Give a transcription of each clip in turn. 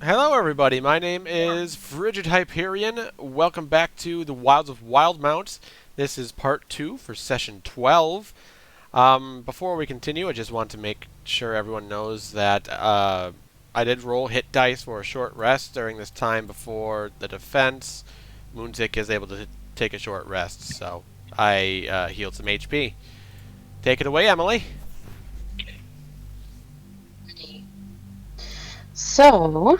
Hello, everybody. My name is Frigid Hyperion. Welcome back to the Wilds of Wildemount. This is part 2 for session 12. Before we continue, I just want to make sure everyone knows that I did roll hit dice for a short rest during this time before the defense. Moontick is able to take a short rest, so I healed some HP. Take it away, Emily. So,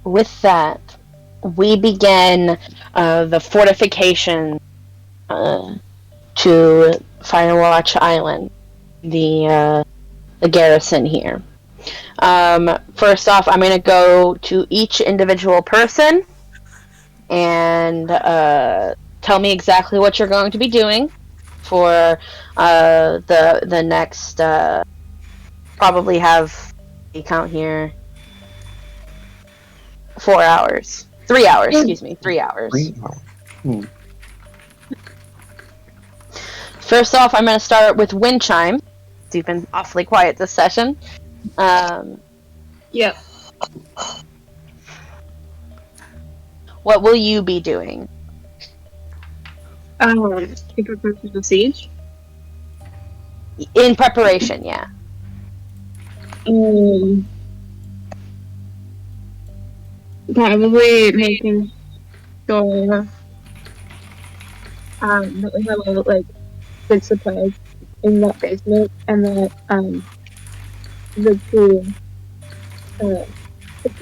with that, we begin the fortification to Firewatch Island, the garrison here. First off, I'm going to go to each individual person and tell me exactly what you're going to be doing for the next. Probably have a count here. 4 hours. 3 hours, excuse me. 3 hours. First off, I'm going to start with Wind Chime. You've been awfully quiet this session. Yep. What will you be doing? In preparation for siege. In preparation, yeah. Probably making sure that we have all good supplies in that basement, and that the two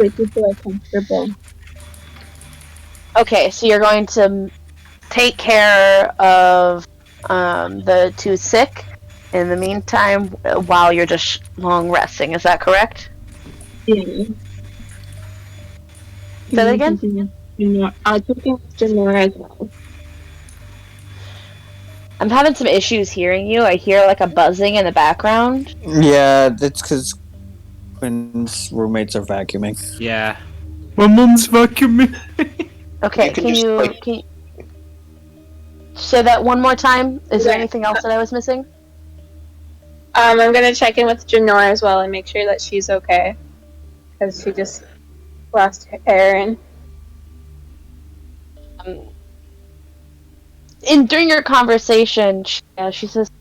people are comfortable. Okay, so you're going to take care of the two sick in the meantime while you're just long resting. Is that correct? Yeah. Say that again? I'll take Janora as well. I'm having some issues hearing you. I hear like a buzzing in the background. Yeah, that's because Quinn's roommates are vacuuming. Yeah. My mom's vacuuming. Okay, can you say that one more time? Is there anything else that I was missing? I'm gonna check in with Janora as well and make sure that she's okay, because she just lost her air. And during your conversation, she says,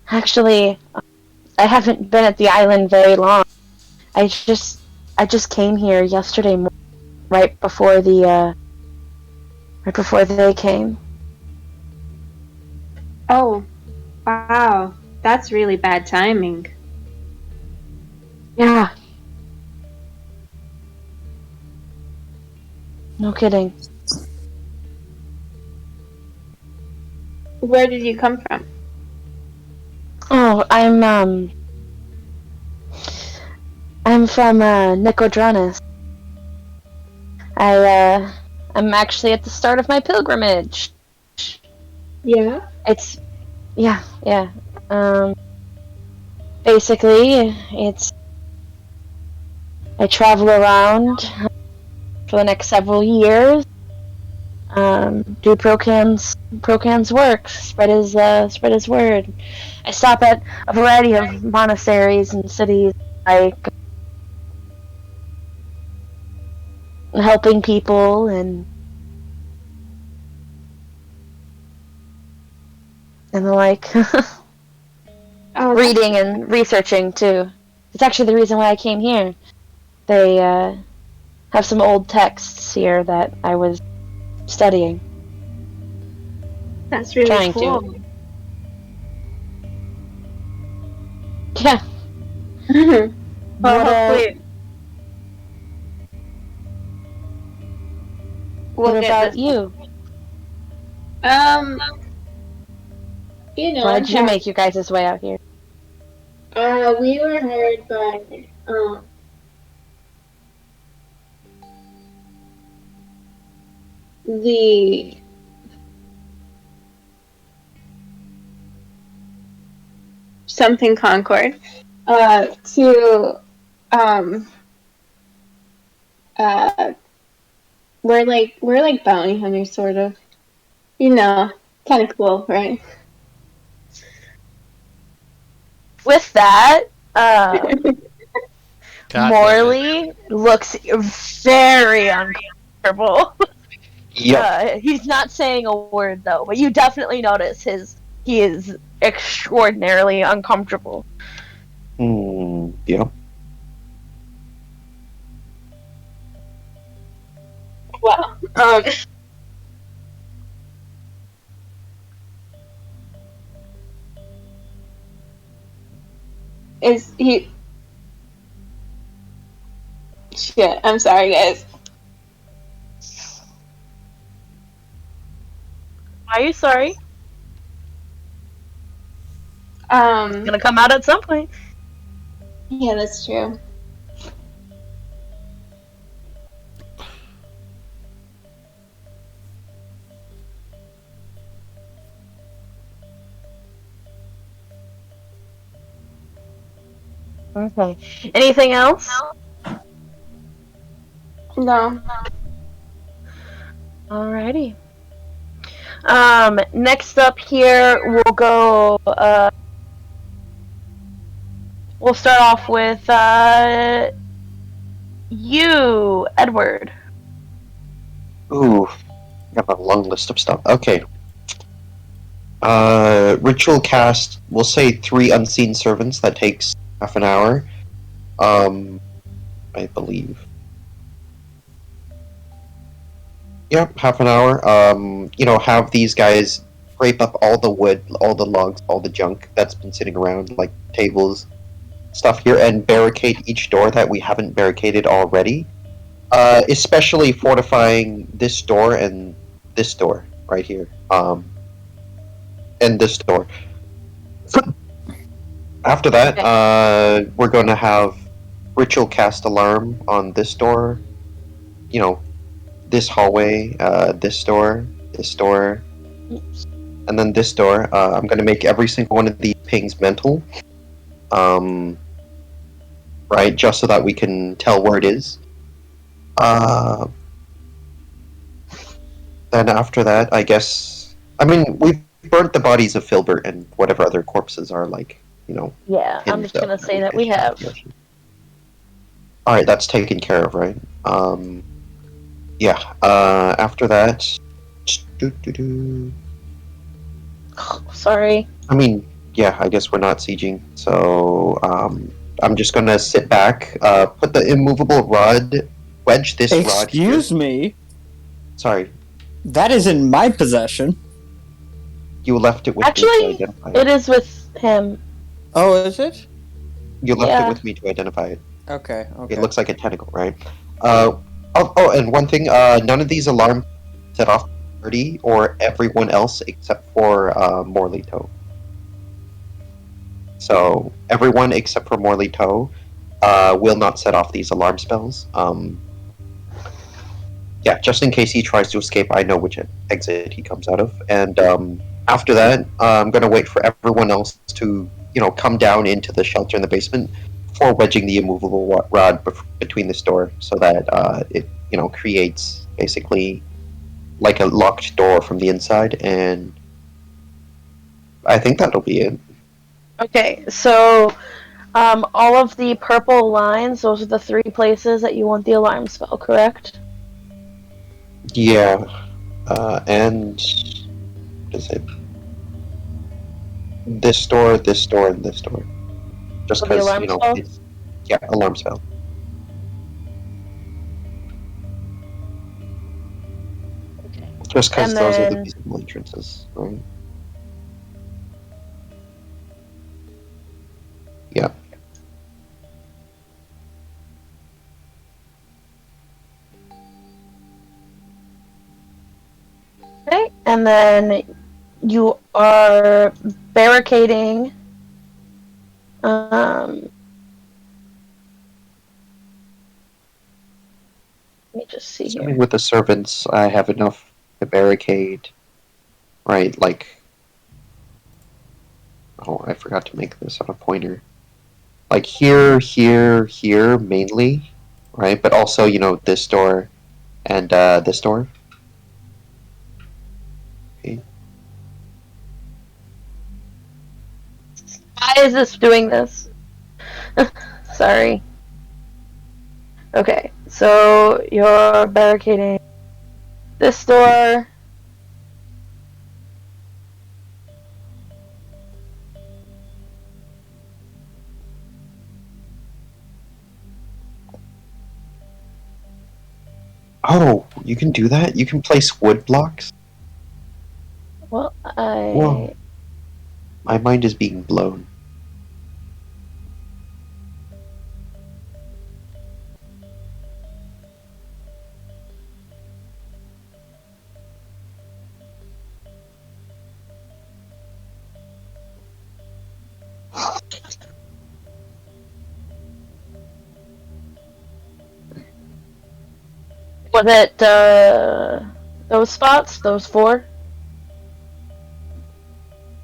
"Actually, I haven't been at the island very long. I just came here yesterday morning, right before they came." Oh, wow. That's really bad timing. Yeah. No kidding. Where did you come from? Oh, I'm from Nicodranus. I'm actually at the start of my pilgrimage. Yeah? Yeah. Basically, I travel around for the next several years, do Procan's work, spread his word. I stop at a variety of monasteries and cities, like helping people and the like. Reading and researching too. It's actually the reason why I came here. They have some old texts here that I was studying. That's really Trying cool. to. Yeah. Well, hopefully. What about you? Why did you make you guys' way out here? We were hired by, the something Concord, to, we're like bounty hunters, sort of. You know, kind of cool, right? With that, God damn it. Morley looks very uncomfortable. Yep. He's not saying a word though, but you definitely notice he is extraordinarily uncomfortable. Yep. Wow. Is he? Shit. I'm sorry, guys. Why are you sorry? Um. Gonna come out at some point. Yeah, that's true. Okay. Anything else? No. Alrighty. Next up here, we'll go, we'll start off with, you, Edward. Ooh, I have a long list of stuff. Okay. Ritual cast, we'll say 3 unseen servants. That takes half an hour. I believe. Yep, half an hour. Have these guys scrape up all the wood, all the logs, all the junk that's been sitting around, like tables, stuff here, and barricade each door that we haven't barricaded already. Especially fortifying this door and this door right here. And this door. After that, we're going to have ritual cast alarm on this door. This hallway, this door, and then this door. I'm going to make every single one of these pings mental. Right, just so that we can tell where it is. Then after that, I guess... I mean, we've burnt the bodies of Filbert and whatever other corpses are, Yeah, I'm just gonna say that we have. Alright, that's taken care of, right? After that... Sorry. I mean, yeah, I guess we're not sieging, so, I'm just gonna sit back, put the immovable rod, wedge this rod here. Excuse me? Sorry, That is in my possession. you left it with me to Actually, identify it is with him. Oh, is it? You left Yeah. it with me to identify it. Okay, okay. It looks like a tentacle, right? And one thing, none of these alarms set off party or everyone else except for Morley Tobe. So everyone except for Morley Tobe will not set off these alarm spells. Just in case he tries to escape, I know which exit he comes out of. And after that, I'm going to wait for everyone else to, come down into the shelter in the basement before wedging the immovable rod between this door so that it, creates basically like a locked door from the inside. And I think that'll be it. Okay, so all of the purple lines, those are the 3 places that you want the alarm spell, correct? Yeah, and what is it? This door, and this door. Just For the because, alarm spell? it's... Yeah, alarm spell. Okay. Just because And those are the then- visible entrances, right? Yeah. Okay, and then you are barricading. Let me just see Assuming here. with the servants, I have enough to barricade, right? Like, oh, I forgot to make this on a pointer. Like here, mainly, right? But also, this door and this door. Okay. Why is this doing this? Sorry. Okay, so you're barricading this door. Oh, you can do that? You can place wood blocks? Well, Whoa. My mind is being blown. Was it those spots? Those 4?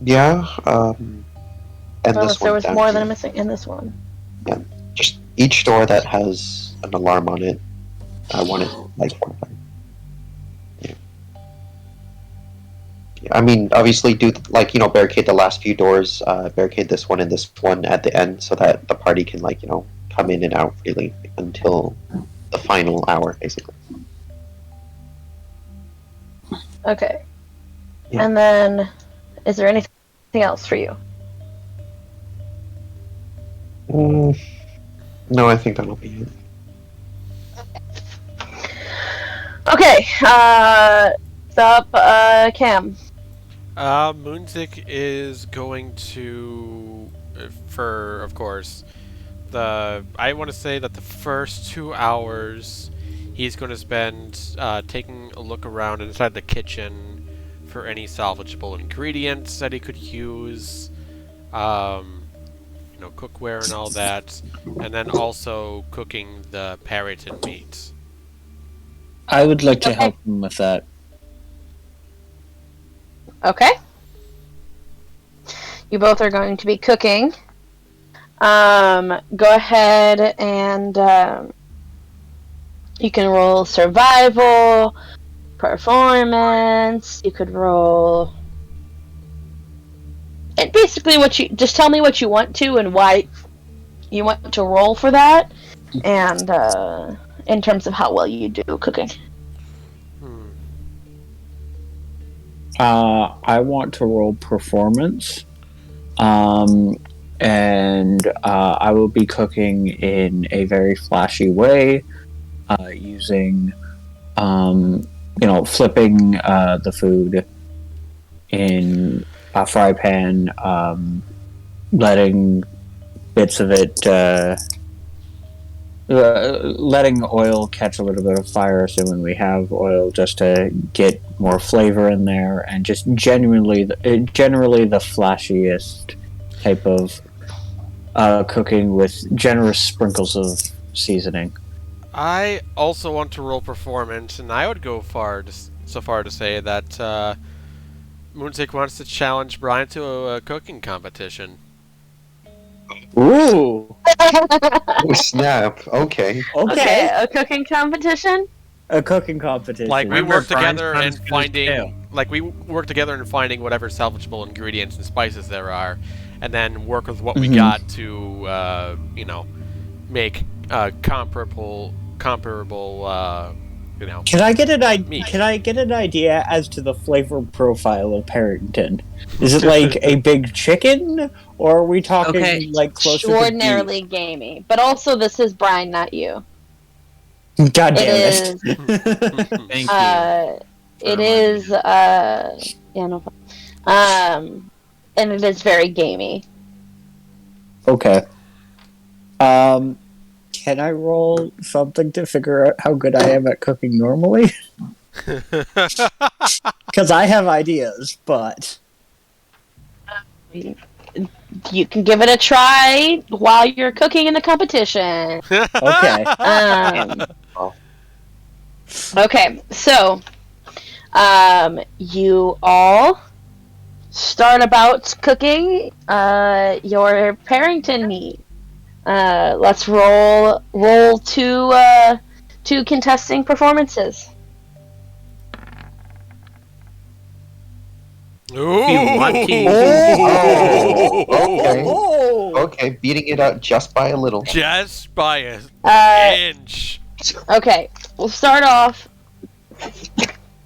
Yeah, and Unless this there one was down more here. than I'm missing in this one. Just each door that has an alarm on it, I want it like fortified. Yeah. I mean, obviously, do barricade the last few doors, barricade this one and this one at the end, so that the party can come in and out freely until the final hour, basically. Okay. Yeah. And then, is there anything else for you? No, I think that'll be it. Okay, stop, Cam. Moonzik is going to, of course, I want to say that the first 2 hours he's going to spend taking a look around inside the kitchen for any salvageable ingredients that he could use, cookware and all that, and then also cooking the Parrington meat. I would like to help him with that. Okay. You both are going to be cooking. Go ahead and you can roll survival, performance. You could roll, and basically just tell me what you want to and why you want to roll for that, and in terms of how well you do cooking. I want to roll performance. And I will be cooking in a very flashy way, using, flipping the food in a fry pan, letting bits of it, letting oil catch a little bit of fire, assuming we have oil, just to get more flavor in there, and just generally the flashiest type of cooking with generous sprinkles of seasoning. I also want to roll performance, and I would go so far to say that Moonzik wants to challenge Brian to a cooking competition. Ooh! Oh, snap. Okay. Okay, a cooking competition? A cooking competition. Like we Remember, work Brian's together friend's and gonna fail. finding whatever salvageable ingredients and spices there are, and then work with what we got to make comparable Can I get an idea? Can I get an idea as to the flavor profile of Parrington? Is it like a big chicken, or are we talking like closer extraordinarily gamey? But also, this is Brian, not you. to beef? God damn It it! Thank you. It is, no problem. And it is very gamey. Okay. Can I roll something to figure out how good I am at cooking normally? Because I have ideas, but You can give it a try while you're cooking in the competition. okay. Okay, so you all start about cooking your Parrington meat. Let's roll two contesting performances. Ooh. If you want to, Okay. Okay, beating it out just by a little. Just by an inch. Okay, we'll start off.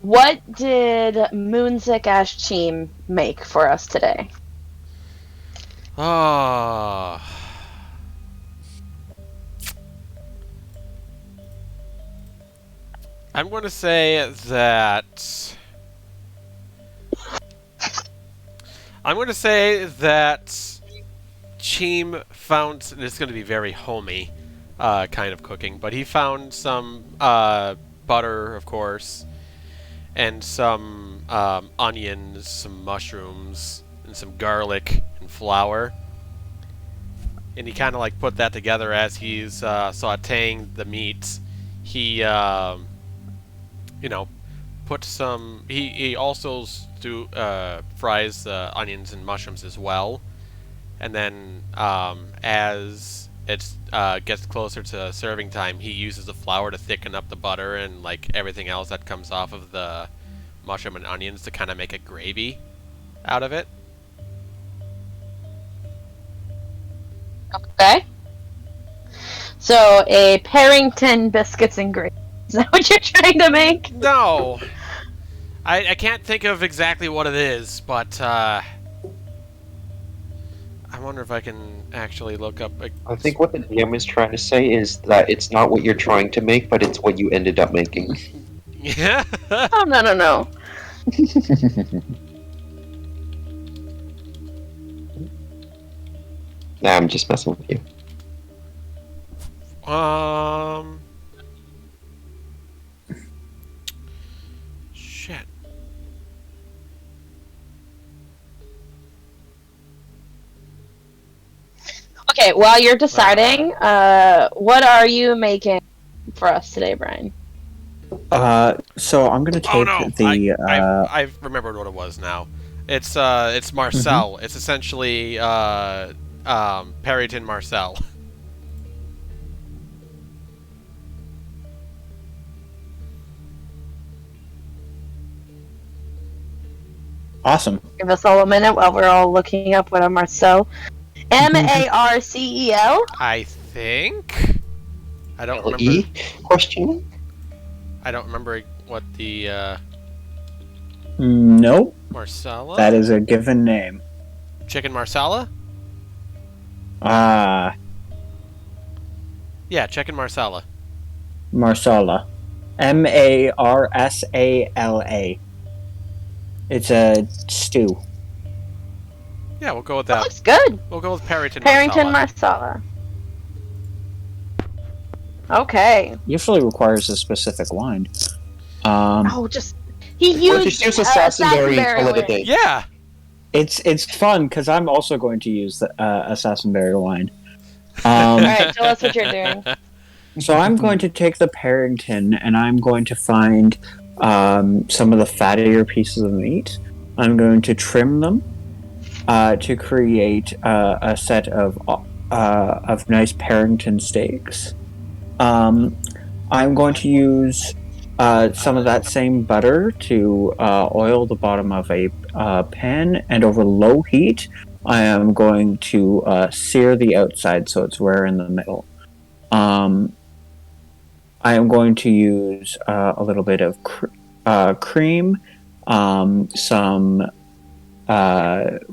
What did Moonsick Ash Team make for us today? Oh. I'm going to say that... Cheem found... This is going to be very homey kind of cooking, but he found some butter, of course, and some onions, some mushrooms, and some garlic and flour. And he kind of like put that together as he's sauteing the meat. He, put some... He also fries the onions and mushrooms as well. And then as it gets closer to serving time, he uses the flour to thicken up the butter and like everything else that comes off of the mushroom and onions to kind of make a gravy out of it. Okay. So, a Parrington biscuits and gravy. Is that what you're trying to make? No! I can't think of exactly what it is, but I wonder if I can actually look up... I think what the DM is trying to say is that it's not what you're trying to make, but it's what you ended up making. Yeah. Oh, no. Nah, I'm just messing with you. Shit. Okay, while you're deciding, what are you making for us today, Brian? So I'm gonna take I remembered what it was now. It's Marcel. Mm-hmm. It's essentially Parrington Marcel. Awesome. Give us all a minute while we're all looking up what a Marcel. Marcel? I think. I don't remember. E? Question? I don't remember what the. Nope. Marcella? That is a given name. Chicken Marsala? Ah. Yeah, chicken Marsala. Marsala. Marsala. It's a stew. Yeah, we'll go with That that. looks good. We'll go with Parrington Marsala. Okay. Usually requires a specific wine. He used just use Assassinberry and call it a day. Yeah. It's fun because I'm also going to use the Assassinberry wine. Alright, tell us what you're doing. So I'm going to take the Parrington and I'm going to find some of the fattier pieces of meat. I'm going to trim them to create a set of nice Parrington steaks. I'm going to use some of that same butter to oil the bottom of a pan, and over low heat, I am going to sear the outside so it's rare in the middle. I am going to use a little bit of cream, some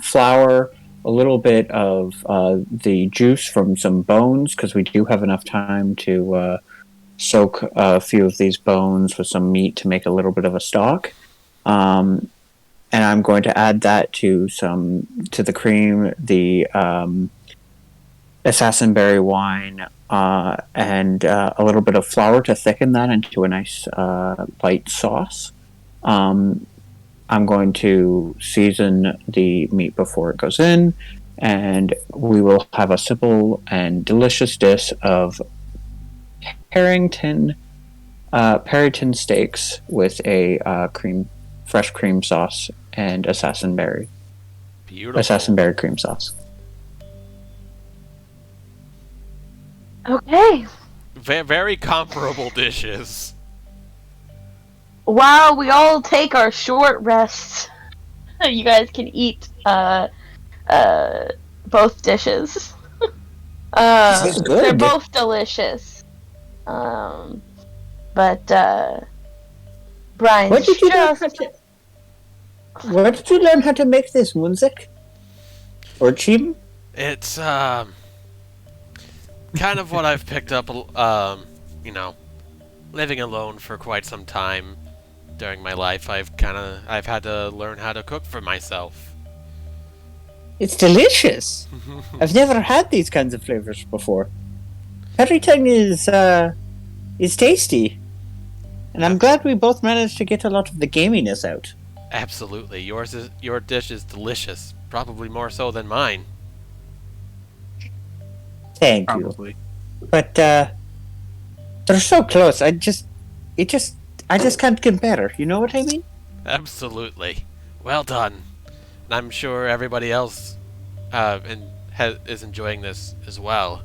flour, a little bit of the juice from some bones, because we do have enough time to soak a few of these bones with some meat to make a little bit of a stock. And I'm going to add that to the cream, the Assassinberry wine, and a little bit of flour to thicken that into a nice light sauce. I'm going to season the meat before it goes in, and we will have a simple and delicious dish of Parrington steaks with a fresh cream sauce and Assassinberry. Beautiful. Assassinberry cream sauce. Okay. Very comparable dishes. While we all take our short rests, you guys can eat both dishes. That's good. They're both delicious. But Brian's Where did you learn just how to? Where did you learn how to make this music? Or Chim? It's kind of what I've picked up, you know, living alone for quite some time during my life. I've had to learn how to cook for myself. It's delicious. I've never had these kinds of flavors before. Everything is tasty. And I'm glad we both managed to get a lot of the gaminess out. Absolutely. Your dish is delicious. Probably more so than mine. Thank Probably. you. But they're so close. I just can't compare. You know what I mean? Absolutely. Well done. And I'm sure everybody else is enjoying this as well.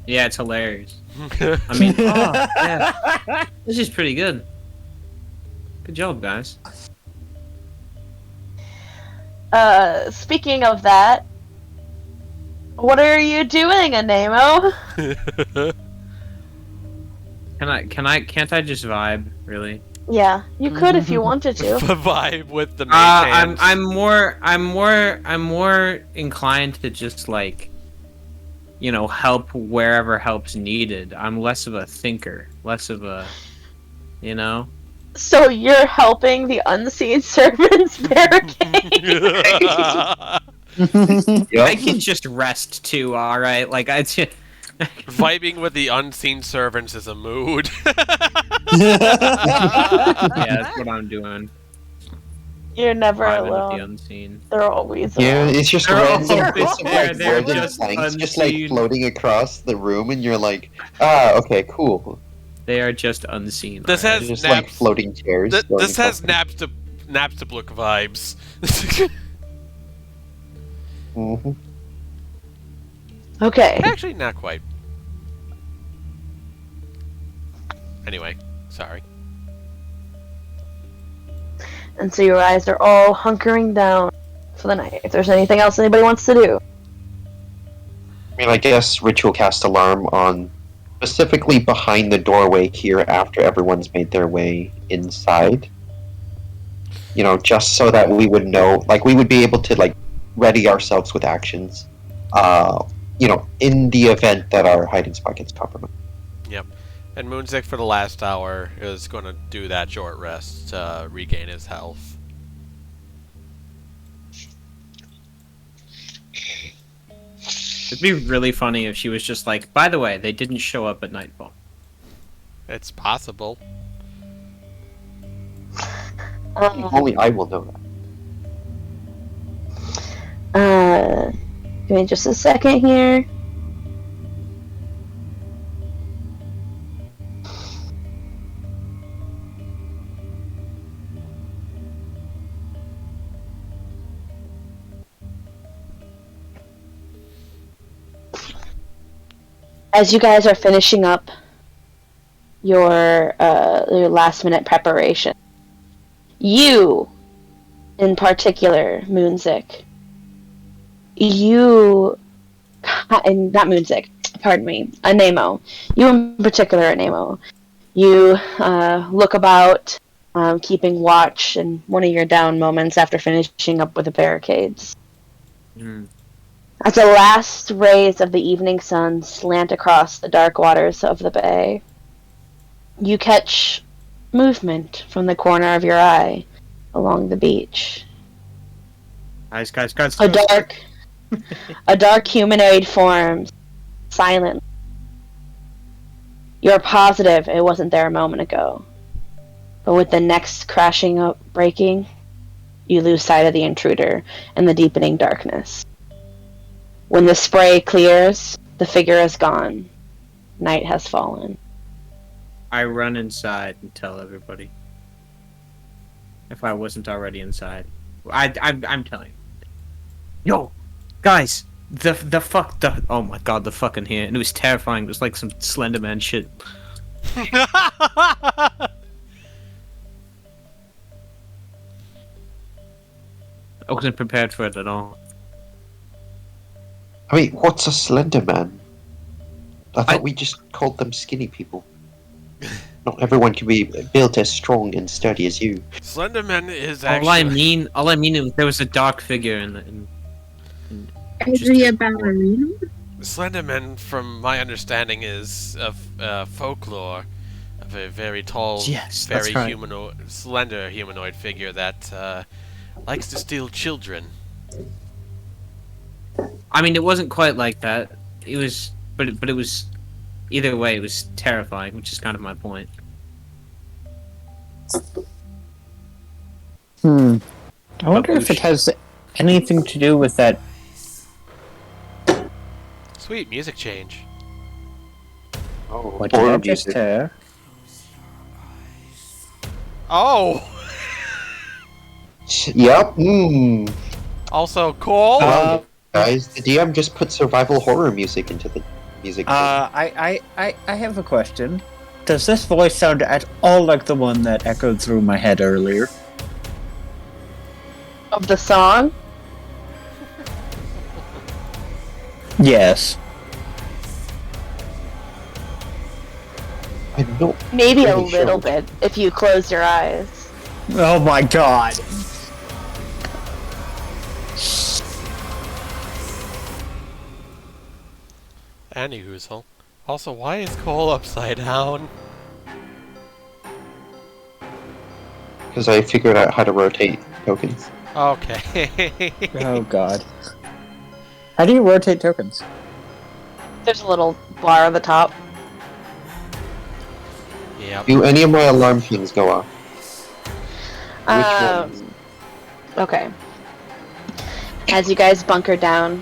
Yeah, it's hilarious. I mean, yeah. This is pretty good. Good job, guys. Speaking of that, what are you doing, Anemo? Can't I just vibe, really? Yeah, you could if you wanted to. Vibe with the main I'm more inclined to just like, you know, help wherever help's needed. I'm less of a thinker, less of a, you know. So you're helping the unseen servants barricade? I can just rest too. All right, like I. Vibing with the unseen servants is a mood. Yeah, that's what I'm doing. You're never Vibing with the alone. unseen. They're always Yeah, around. it's just They're random all- bits of they're- like they're wooden just planks just like unseen. floating across the room, and you're like, ah, okay, cool. They are just unseen. This alright? has Just naps. like floating chairs. going This has across Napstablook vibes. the- Mhm. Okay. Actually, not quite. Anyway, sorry. And so your eyes are all hunkering down for the night. If there's anything else anybody wants to do. I mean, I guess ritual cast alarm on specifically behind the doorway here after everyone's made their way inside. You know, just so that we would know, like, we would be able to, like, ready ourselves with actions, you know, in the event that our hiding spot gets compromised. And Moonsick for the last hour is going to do that short rest to regain his health. It'd be really funny if she was just like, by the way, they didn't show up at nightfall. It's possible. Only I will know that. Give me just a second here. As you guys are finishing up your last minute preparation, you, in particular, Moonsick, and not Moonsick, pardon me, Anemo, you in particular, Anemo, you look about, keeping watch in one of your down moments after finishing up with the barricades. As the last rays of the evening sun slant across the dark waters of the bay, you catch movement from the corner of your eye along the beach. Guys. A dark humanoid form, silent. You're positive it wasn't there a moment ago. But with the next crashing up breaking, you lose sight of the intruder in the deepening darkness. When the spray clears, the figure is gone. Night has fallen. I run inside and tell everybody. If I wasn't already inside. I'm telling you. Yo, guys, oh my god, the fucking here. And it was terrifying. It was like some Slenderman shit. I wasn't prepared for it at all. I mean, what's a slender man? I thought I- we just called them skinny people. Not everyone can be built as strong and sturdy as you. Slenderman is All I actually. mean is there was a dark figure in Is just he a just before. ballerina? Slenderman, from my understanding, is of folklore of a very tall, Yes, very that's right. slender humanoid figure that likes to steal children. I mean, it wasn't quite like that. It was, but it was. Either way, it was terrifying, which is kind of my point. I wonder if it Baboosh. has anything to do with that. Sweet music change. Oh, What did I just hear? Oh! Yep. Also, Cole? Guys, the DM just put survival horror music into the music. I have a question. Does this voice sound at all like the one that echoed through my head earlier? Of the song? Yes. I'm not Maybe a really sure little which- bit, if you close your eyes. Oh my god. Anywhoozle. Also, why is Cole upside down? Because I figured out how to rotate tokens. Okay. Oh god. How do you rotate tokens? There's a little bar on the top. Yep. Do any of my alarm things go off? Which ones? Okay. As you guys bunker down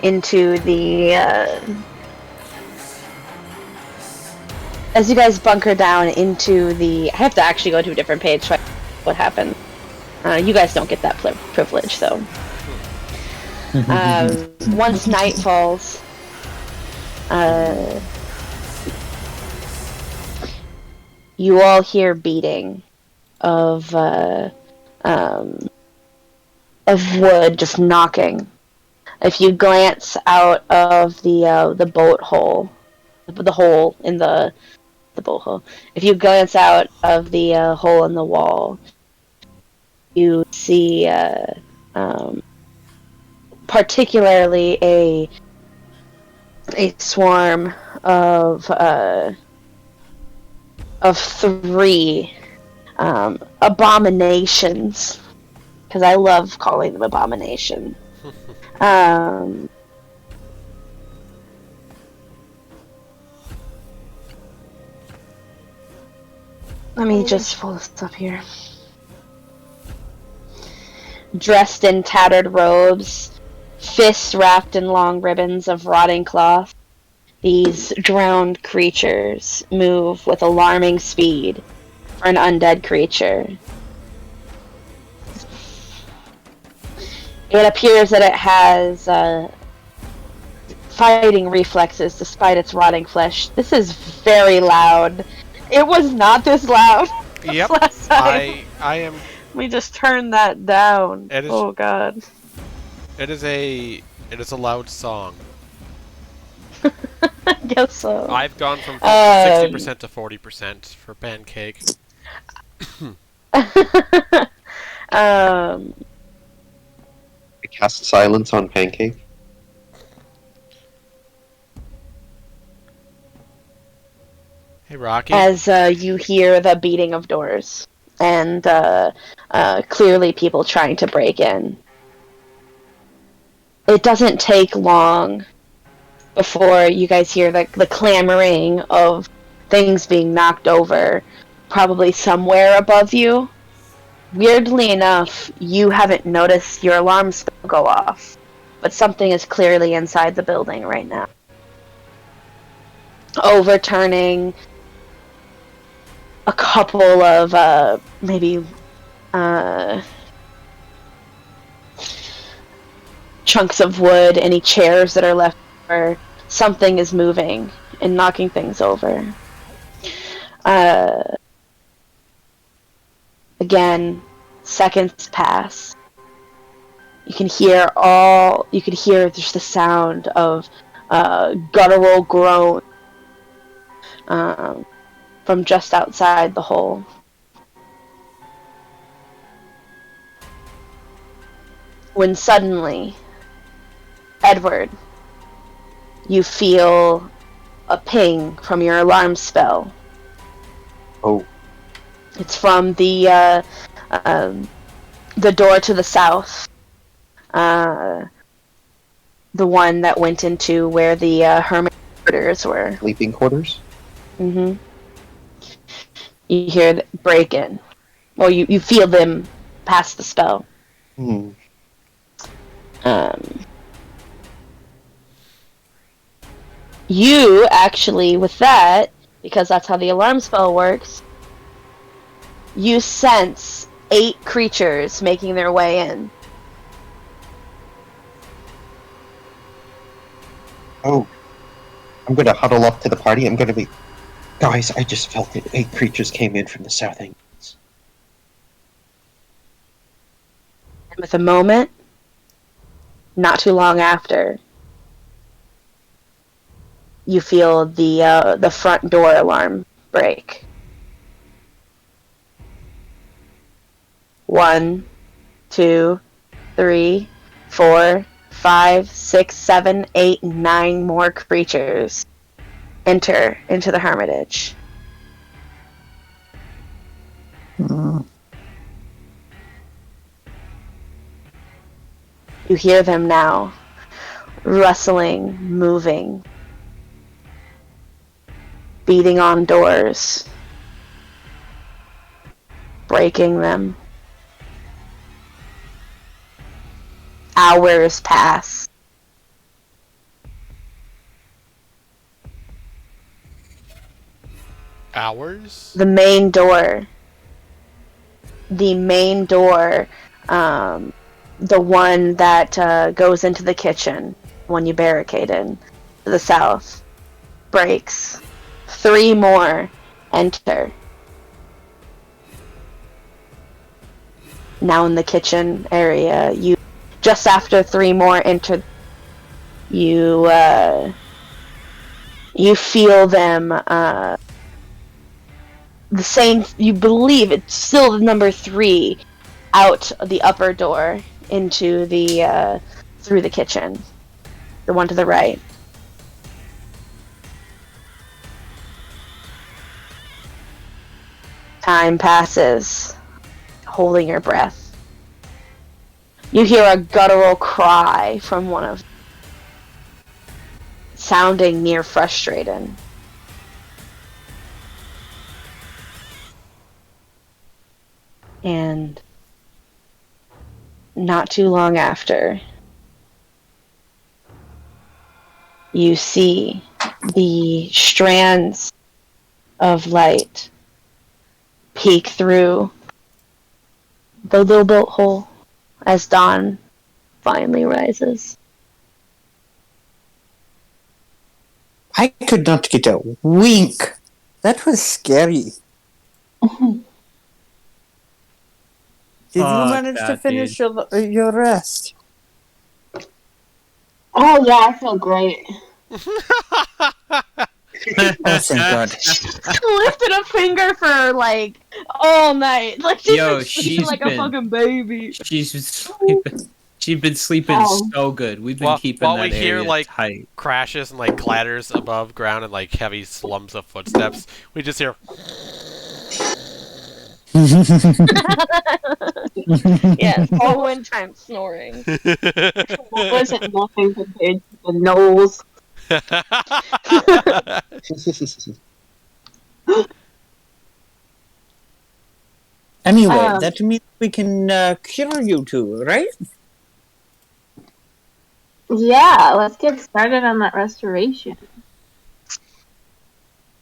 into the, I have to actually go to a different page to find what happened. You guys don't get that privilege, so. Once night falls, you all hear beating of wood just knocking. If you glance out of the boat hole, the hole in the boat hole. If you glance out of the hole in the wall, you see particularly a swarm of three abominations, because I love calling them abomination. Let me just pull this up here. Dressed in tattered robes, fists wrapped in long ribbons of rotting cloth, these drowned creatures move with alarming speed for an undead creature. It appears that it has fighting reflexes despite its rotting flesh. This is very loud. It was not this loud Yep. last time. I am. We just turned that down. It is- Oh god. It is a loud song. I guess so. I've gone from 60% to 40% for pancake. I cast silence on Pancake. Hey, Rocky. As you hear the beating of doors and clearly people trying to break in. It doesn't take long before you guys hear the clamoring of things being knocked over, probably somewhere above you. Weirdly enough, you haven't noticed your alarm spell go off, but something is clearly inside the building right now. Overturning a couple of maybe chunks of wood, any chairs that are left over. Something is moving and knocking things over. Again, seconds pass. You can hear just the sound of guttural groan from just outside the hole. When suddenly, Edward, you feel a ping from your alarm spell. Oh, It's from the door to the south. The one that went into where the hermit quarters were. sleeping quarters? Mm-hmm. You hear the break in. Well, you feel them pass the spell. Hmm. You actually, with that, because that's how the alarm spell works, you sense 8 creatures making their way in. Oh. I'm gonna huddle up to the party. I'm gonna be... Guys, I just felt it. 8 creatures came in from the south end. And with a moment, not too long after, you feel the front door alarm break. 1, 2, 3, 4, 5, 6, 7, 8, 9 more creatures enter into the hermitage. You hear them now, rustling, moving, beating on doors, breaking them. Hours pass. Hours? The main door, the one that goes into the kitchen, one you barricaded to the south, breaks. 3 more enter. Now in the kitchen area, just after 3 more enter, you feel them the same. You believe it's still the number 3 out the upper door into the through the kitchen, the one to the right. Time passes, holding your breath. You hear a guttural cry from one of them, sounding near frustrated. And not too long after, you see the strands of light peek through the little boat hole as dawn finally rises. I could not get a wink. That was scary. Did you Fuck manage to that, finish dude. your rest? Oh yeah, I feel great. Oh, thank God. Lifted a finger for like all night. Like she's Yo, been sleeping she's like been- a fucking baby. She's been sleeping Oh. so good. We've been keeping While that we hear area like tight. crashes and like clatters above ground and like heavy slumps of footsteps, we just hear. Yes, all one time snoring. That wasn't nothing compared to the nose. Anyway, that means we can cure you two, right? Yeah, let's get started on that restoration.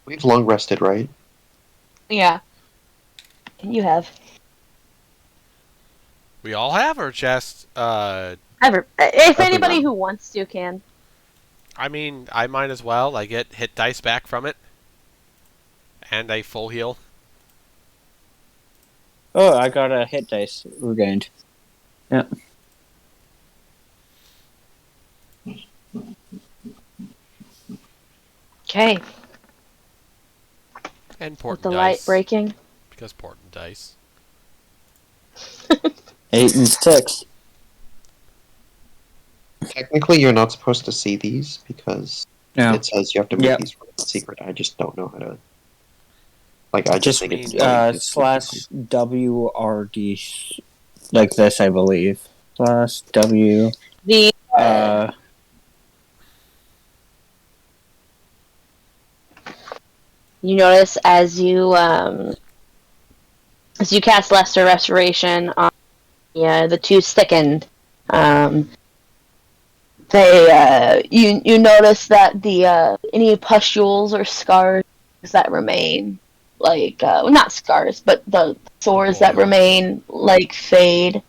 We've long rested, right? Yeah. You have. We all have, or just If anybody who wants to can. I mean, I might as well. I get hit dice back from it, and a full heal. Oh, I got a hit dice regained. Yeah. Okay. And With port the and light dice. breaking. Because port and dice. 8 and 6. Technically, you're not supposed to see these because Yeah. it says you have to make Yep. these secret. I just don't know how to. Like, I just Just think it's slash WRD like this, I believe. Slash W. The you notice as you cast Lesser Restoration on the two stickened, they you notice that the any pustules or scars that remain, like not scars, but the sores that Boils. remain, like fade,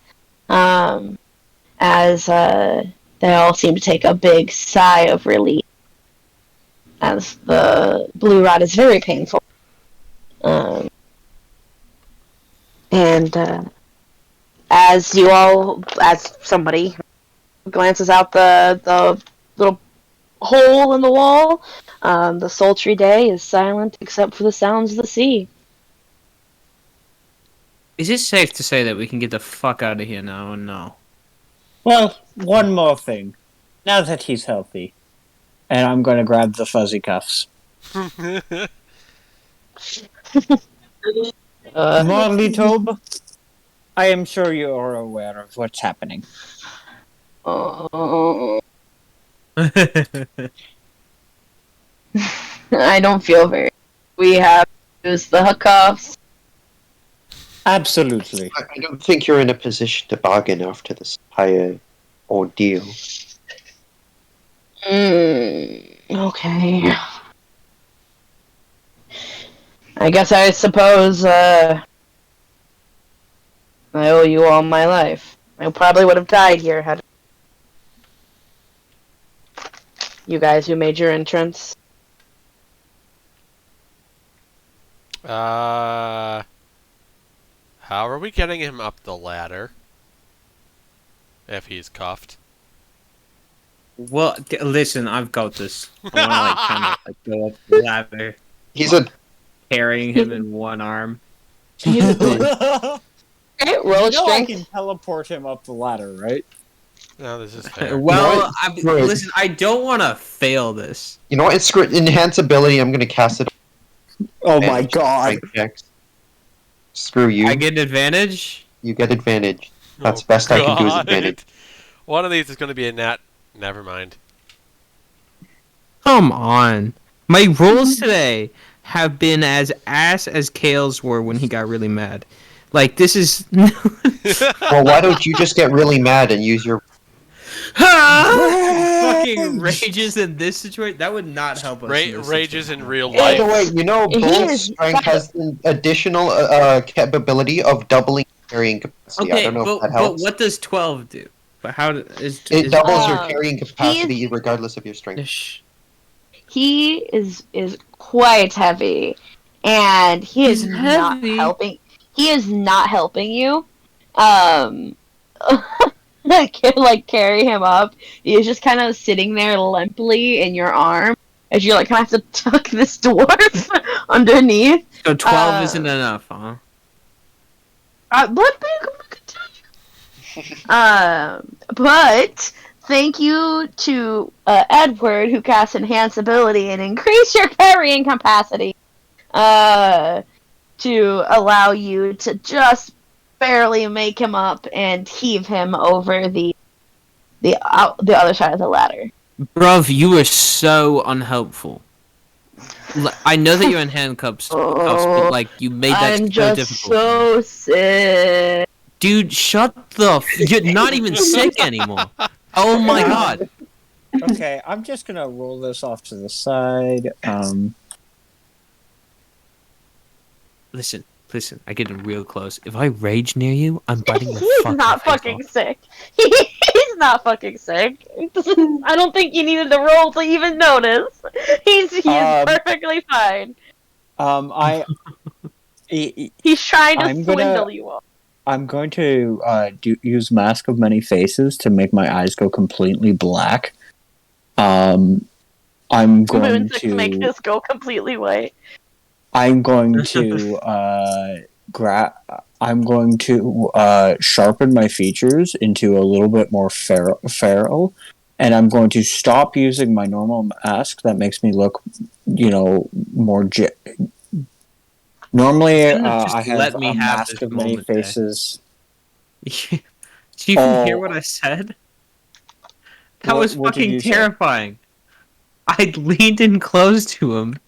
as they all seem to take a big sigh of relief, as the blue rot is very painful. And as somebody glances out the little hole in the wall, the sultry day is silent except for the sounds of the sea. Is it safe to say that we can get the fuck out of here now or no? Well, one more thing. Now that he's healthy. And I'm going to grab the fuzzy cuffs. Morley Tobe, I am sure you are aware of what's happening. I don't feel very. We have used the cuffs. Absolutely. I don't think you're in a position to bargain after this entire ordeal. Okay. I guess I suppose I owe you all my life. I probably would have died here had you guys who made your entrance. How are we getting him up the ladder? If he's cuffed. Well, listen, I've got this. I want to kind of go up the ladder, He's a carrying him in one arm. Okay, roll I strength. can teleport him up the ladder, right? No, this is fair. Well, Good. listen, I don't want to fail this. You know what? It's enhance ability. I'm gonna cast it. Oh my Advantage god. strength checks. Screw you. I get advantage. You get advantage. That's Oh, best I can do is God. advantage. One of these is going to be a nat. Never mind. Come on. My rolls today have been as ass as Kale's were when he got really mad. Like, this is... Well, why don't you just get really mad and use your? Fucking rages in this situation? That would not help us. in this Rages in situation. real By the life. way, you know, He bonus is- strength has an additional capability of doubling carrying capacity. I Okay, don't know if but that helps. what does 12 do? But how is It doubles your Um, carrying capacity regardless of your strength. He is quite heavy, and he is He's not heavy. helping. He is not helping you. Like carry him up. He's just kind of sitting there limply in your arm as you like kind of have to tuck this dwarf underneath. So 12 isn't enough, huh? But thank you to Edward, who casts Enhance Ability and increase your carrying capacity to allow you to just barely make him up and heave him over the other side of the ladder. Bruv, you were so unhelpful. I know that you're in handcuffs, but like you made that I'm so just difficult. so sick. Dude, shut the. You're not even sick anymore. Oh my god. Okay, I'm just gonna roll this off to the side. Listen. I get real close. If I rage near you, I'm biting your He's fucking not face fucking off. sick. He's not fucking sick. I don't think you needed the roll to even notice. He's perfectly fine. He's trying to swindle you all. I'm going to use Mask of Many Faces to make my eyes go completely black. I'm going Moonsix make to this go completely white. I'm going to I'm going to sharpen my features into a little bit more feral, and I'm going to stop using my normal mask that makes me look, more. Normally, Couldn't have just I have let me a have mask this of many moment there. faces. Do you even hear Oh. what I said? That What- was what did fucking you say? terrifying. I leaned in close to him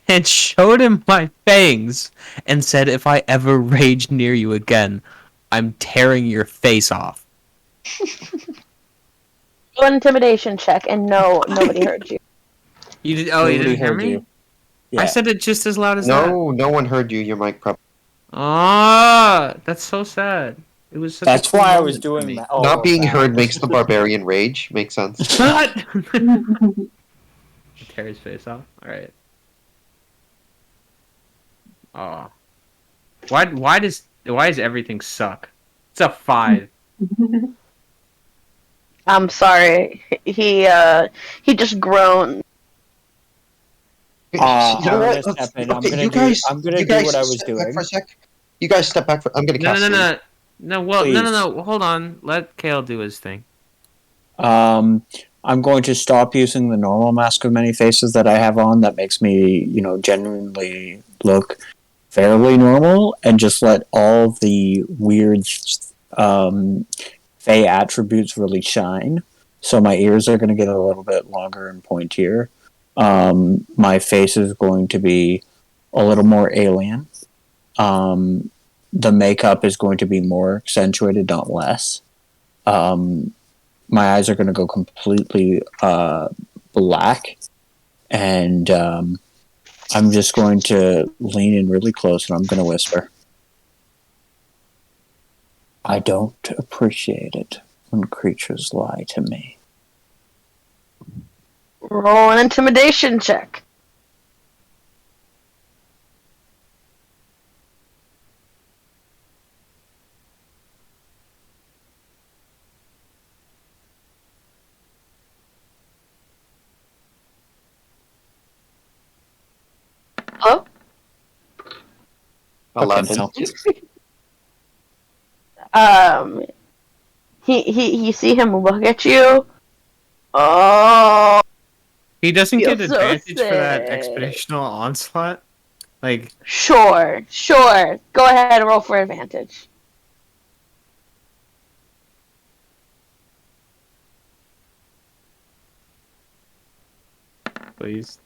and showed him my fangs and said, if I ever rage near you again, I'm tearing your face off. Do an intimidation check, and no, nobody heard you. You did? Oh, you Nobody didn't hear heard me? you. Yeah. I said it just as loud as that. No one heard you. Your mic probably. Ah, that's so sad. It was such That's a cool why I was moment for doing me. that. Not being wow. heard makes the barbarian rage. Makes sense. What? Tear his face off. All right. Oh, why does everything suck? It's a 5. I'm sorry. He just groaned. You know I'm gonna what? step in. Okay, I'm gonna do what I was step back doing. for a sec. You guys step back for. I'm gonna No, cast. no. Well, no. Please. Hold on. Let Kale do his thing. I'm going to stop using the normal mask of many faces that I have on that makes me, genuinely look fairly normal, and just let all the weird Fey attributes really shine. So my ears are going to get a little bit longer and pointier. My face is going to be a little more alien. The makeup is going to be more accentuated, not less. My eyes are going to go completely black, and I'm just going to lean in really close, and I'm going to whisper. I don't appreciate it when creatures lie to me. Roll an intimidation check. Hello? 11. You see him look at you. Oh, He doesn't Feel get so advantage for that sick. expeditional onslaught. Like, sure. Go ahead and roll for advantage. please.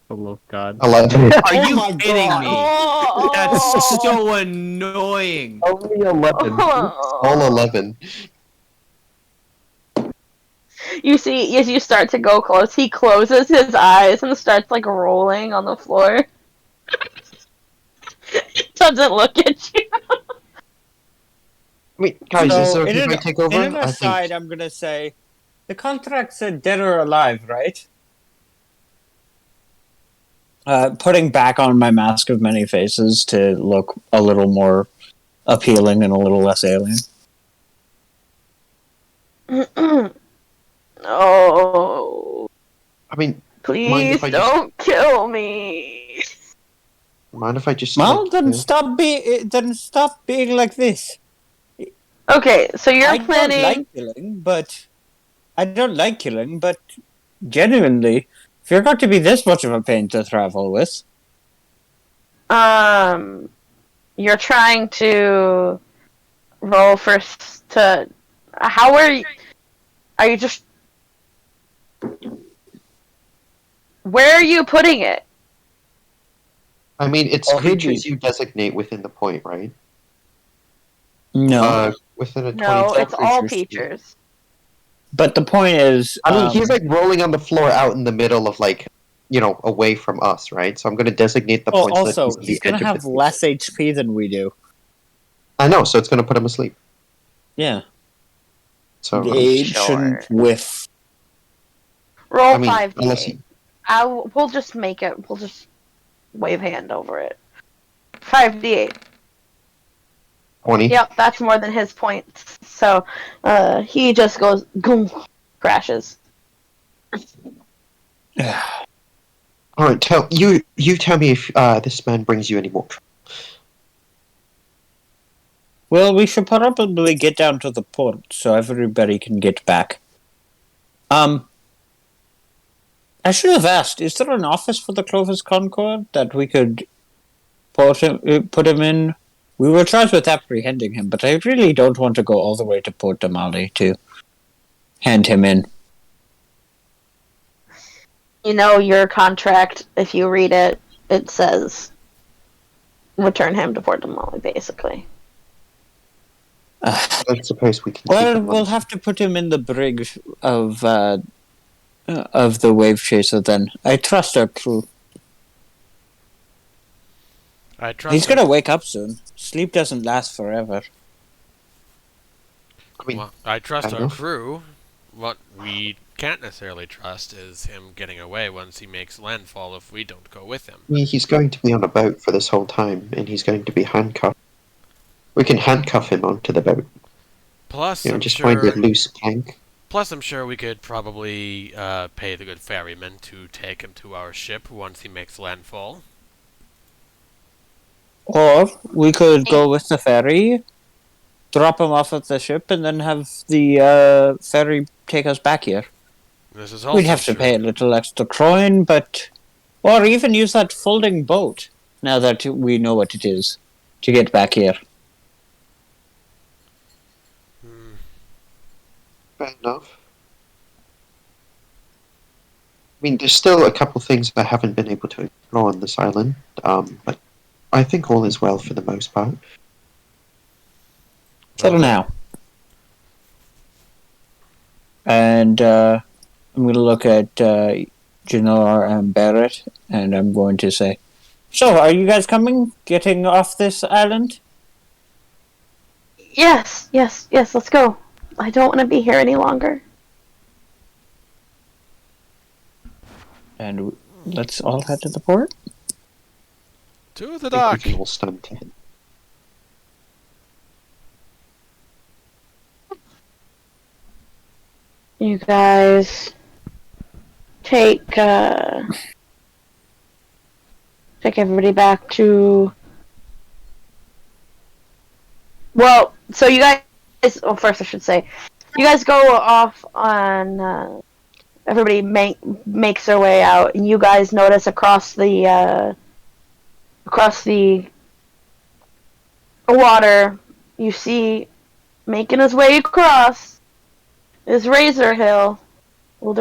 For the love of God. 11. Are Oh you my kidding God. me? Oh, That's so annoying. Only 11. Oh. All 11. You see, as you start to go close, he closes his eyes and starts like rolling on the floor. Doesn't look at you. I mean, guys, is So, there if I take over? in an I aside, think. I'm going to say, the contract said dead or alive, right? Putting back on my mask of many faces to look a little more appealing and a little less alien. Oh, I mean, please I just- don't kill me. mind if I just. Well, like, then stop being like this. Okay, so you're I planning. don't like killing, but genuinely, if you're going to be this much of a pain to travel with, You're trying to roll first to. How are you? Are you just? Where are you putting it? I mean, it's Oh, he'd creatures be- you designate within the point, right? no. Within a 20 No, foot it's all creature. features. But the point is, I mean, he's like rolling on the floor out in the middle of like, away from us, right? So I'm going to designate the well, points. also, that he's going to have less HP than we do. I know, so it's going to put him asleep. Yeah. So The I'm- ancient whiff. Roll I mean, 5d8. unless you- We'll just make it. We'll just wave hand over it. 5d8. 20. Yep, that's more than his points. So, he just goes, goom, crashes. All right, tell me if this man brings you any more trouble. Well, we should probably get down to the port so everybody can get back. I should have asked, is there an office for the Clovis Concord that we could put him in? We were charged with apprehending him, but I really don't want to go all the way to Port Damali to hand him in. You know, your contract, if you read it, it says return him to Port Damali, basically. I suppose we can. Well, we'll have to put him in the brig of the Wavechaser then. I trust our crew. I trust He's gonna wake up soon. Sleep doesn't last forever. I mean, Well, I trust fair our enough. crew. What we can't necessarily trust is him getting away once he makes landfall if we don't go with him. I mean, he's going to be on a boat for this whole time, and he's going to be handcuffed. We can handcuff him onto the boat. Plus, You know, I'm just sure. find a loose plank. Plus, I'm sure we could probably pay the good ferryman to take him to our ship once he makes landfall. Or we could go with the ferry, drop him off at the ship, and then have the ferry take us back here. This is also We'd have to true. pay a little extra coin, but... Or even use that folding boat, now that we know what it is, to get back here. Hmm. Fair enough. I mean, there's still a couple things I haven't been able to explore on this island, but I think all is well for the most part. For now. And I'm going to look at Janor and Barrett, and I'm going to say, so, are you guys coming? Getting off this island? Yes, let's go. I don't want to be here any longer. And let's all head to the port? To the I think dock. we can all stand to him. You guys take everybody back to. Well, so you guys. Well, first I should say, you guys go off on. Everybody makes their way out, and you guys notice across the water, you see making his way across is Older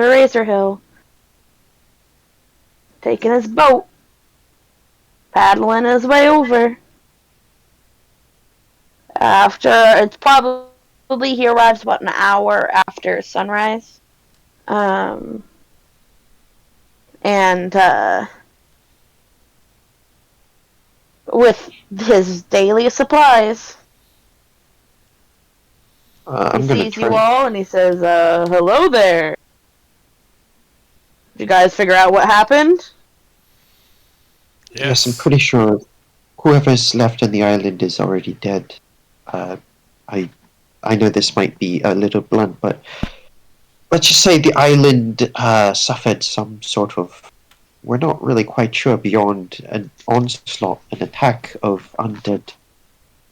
Razor Hill, taking his boat, paddling his way over. After, it's probably he arrives about an hour after sunrise. With his daily supplies. I'm He gonna sees try. you all and he says, hello there. Did you guys figure out what happened? Yes, I'm pretty sure whoever's left on the island is already dead. I know this might be a little blunt, but let's just say the island suffered some sort of. We're not really quite sure beyond an onslaught, an attack of undead.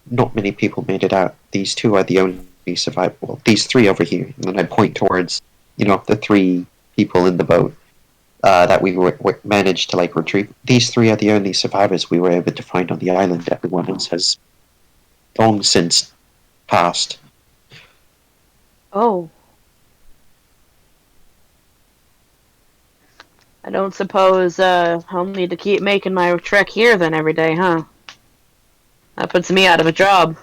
Not many people made it out. These two are the only survivors. Well, these three over here, and then I point towards, the three people in the boat that we managed to retrieve. These three are the only survivors we were able to find on the island. Everyone else has long since passed. Oh. I don't suppose I'll need to keep making my trek here then every day, huh? That puts me out of a job.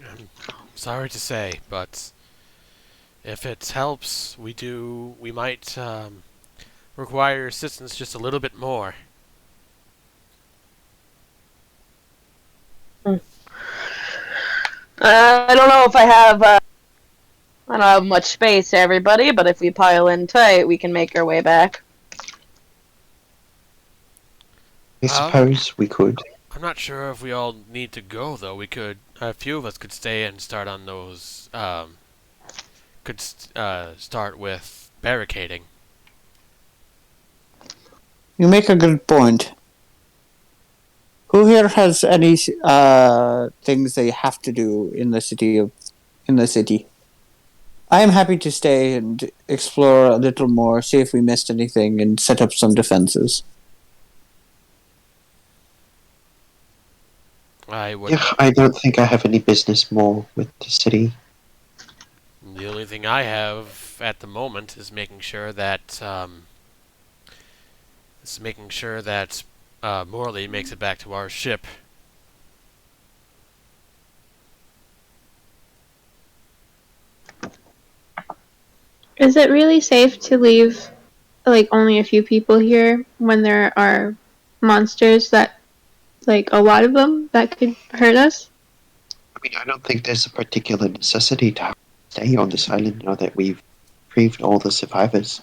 I'm sorry to say, but if it helps, we might require assistance just a little bit more. I don't know if I don't have much space, everybody, but if we pile in tight, we can make our way back. I suppose we could. I'm not sure if we all need to go, though. A few of us could stay and start on those, start with barricading. You make a good point. Who here has any things they have to do in the city? I am happy to stay and explore a little more, see if we missed anything, and set up some defenses. I would. Yeah, I don't think I have any business more with the city. The only thing I have at the moment is making sure that Morley makes it back to our ship. Is it really safe to leave like only a few people here when there are monsters that, like, a lot of them that could hurt us? I mean, I don't think there's a particular necessity to stay on this island now that we've retrieved all the survivors.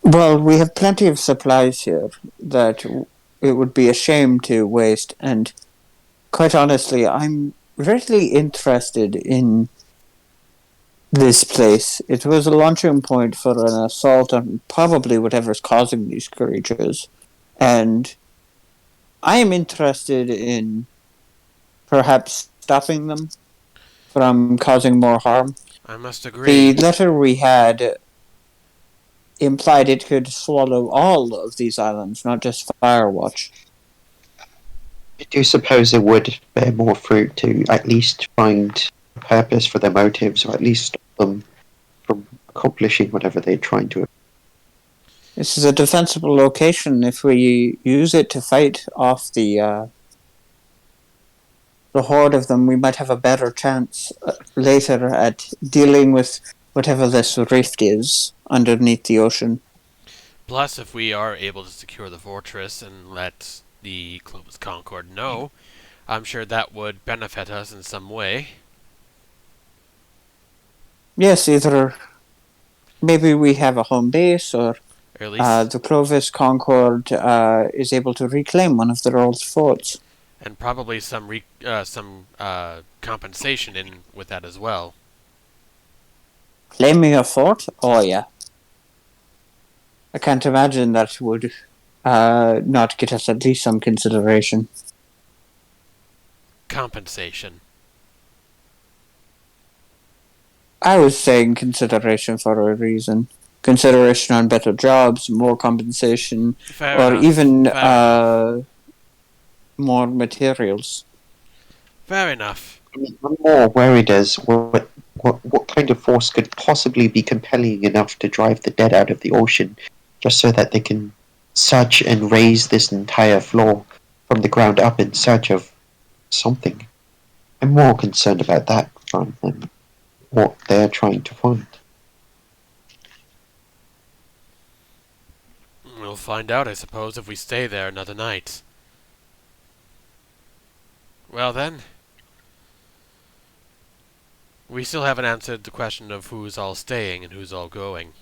Well, we have plenty of supplies here that it would be a shame to waste, and quite honestly, I'm really interested in this place. It was a launching point for an assault on probably whatever's causing these creatures, and I am interested in perhaps stopping them from causing more harm. I must agree. The letter we had implied it could swallow all of these islands, not just Firewatch. I do suppose it would bear more fruit to at least find a purpose for their motives, or at least stop them from accomplishing whatever they're trying to. This is a defensible location. If we use it to fight off the horde of them, we might have a better chance later at dealing with whatever this rift is underneath the ocean. Plus, if we are able to secure the fortress and let the Clovis Concord know, I'm sure that would benefit us in some way. Yes, either maybe we have a home base, or Or at least, the Clovis Concord is able to reclaim one of their old forts. and probably some compensation in with that as well. Claiming a fort? Oh yeah. I can't imagine that would not get us at least some consideration. Compensation. I was saying consideration for a reason. Consideration on better jobs, more compensation, Fair or enough. even Fair more materials. Fair enough. I mean, I'm more worried as what kind of force could possibly be compelling enough to drive the dead out of the ocean, just so that they can search and raise this entire floor from the ground up in search of something. I'm more concerned about that rather than what they're trying to find. We'll find out, I suppose, if we stay there another night. Well then, we still haven't answered the question of who's all staying and who's all going.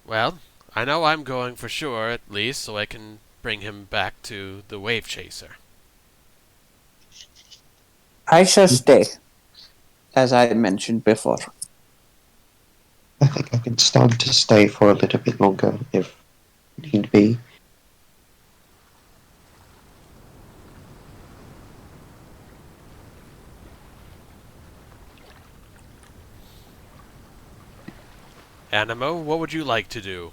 Well, I know I'm going for sure, at least, so I can bring him back to the Wavechaser. I shall stay, as I mentioned before. I think I can stand to stay for a little bit longer if need be. Animo, what would you like to do?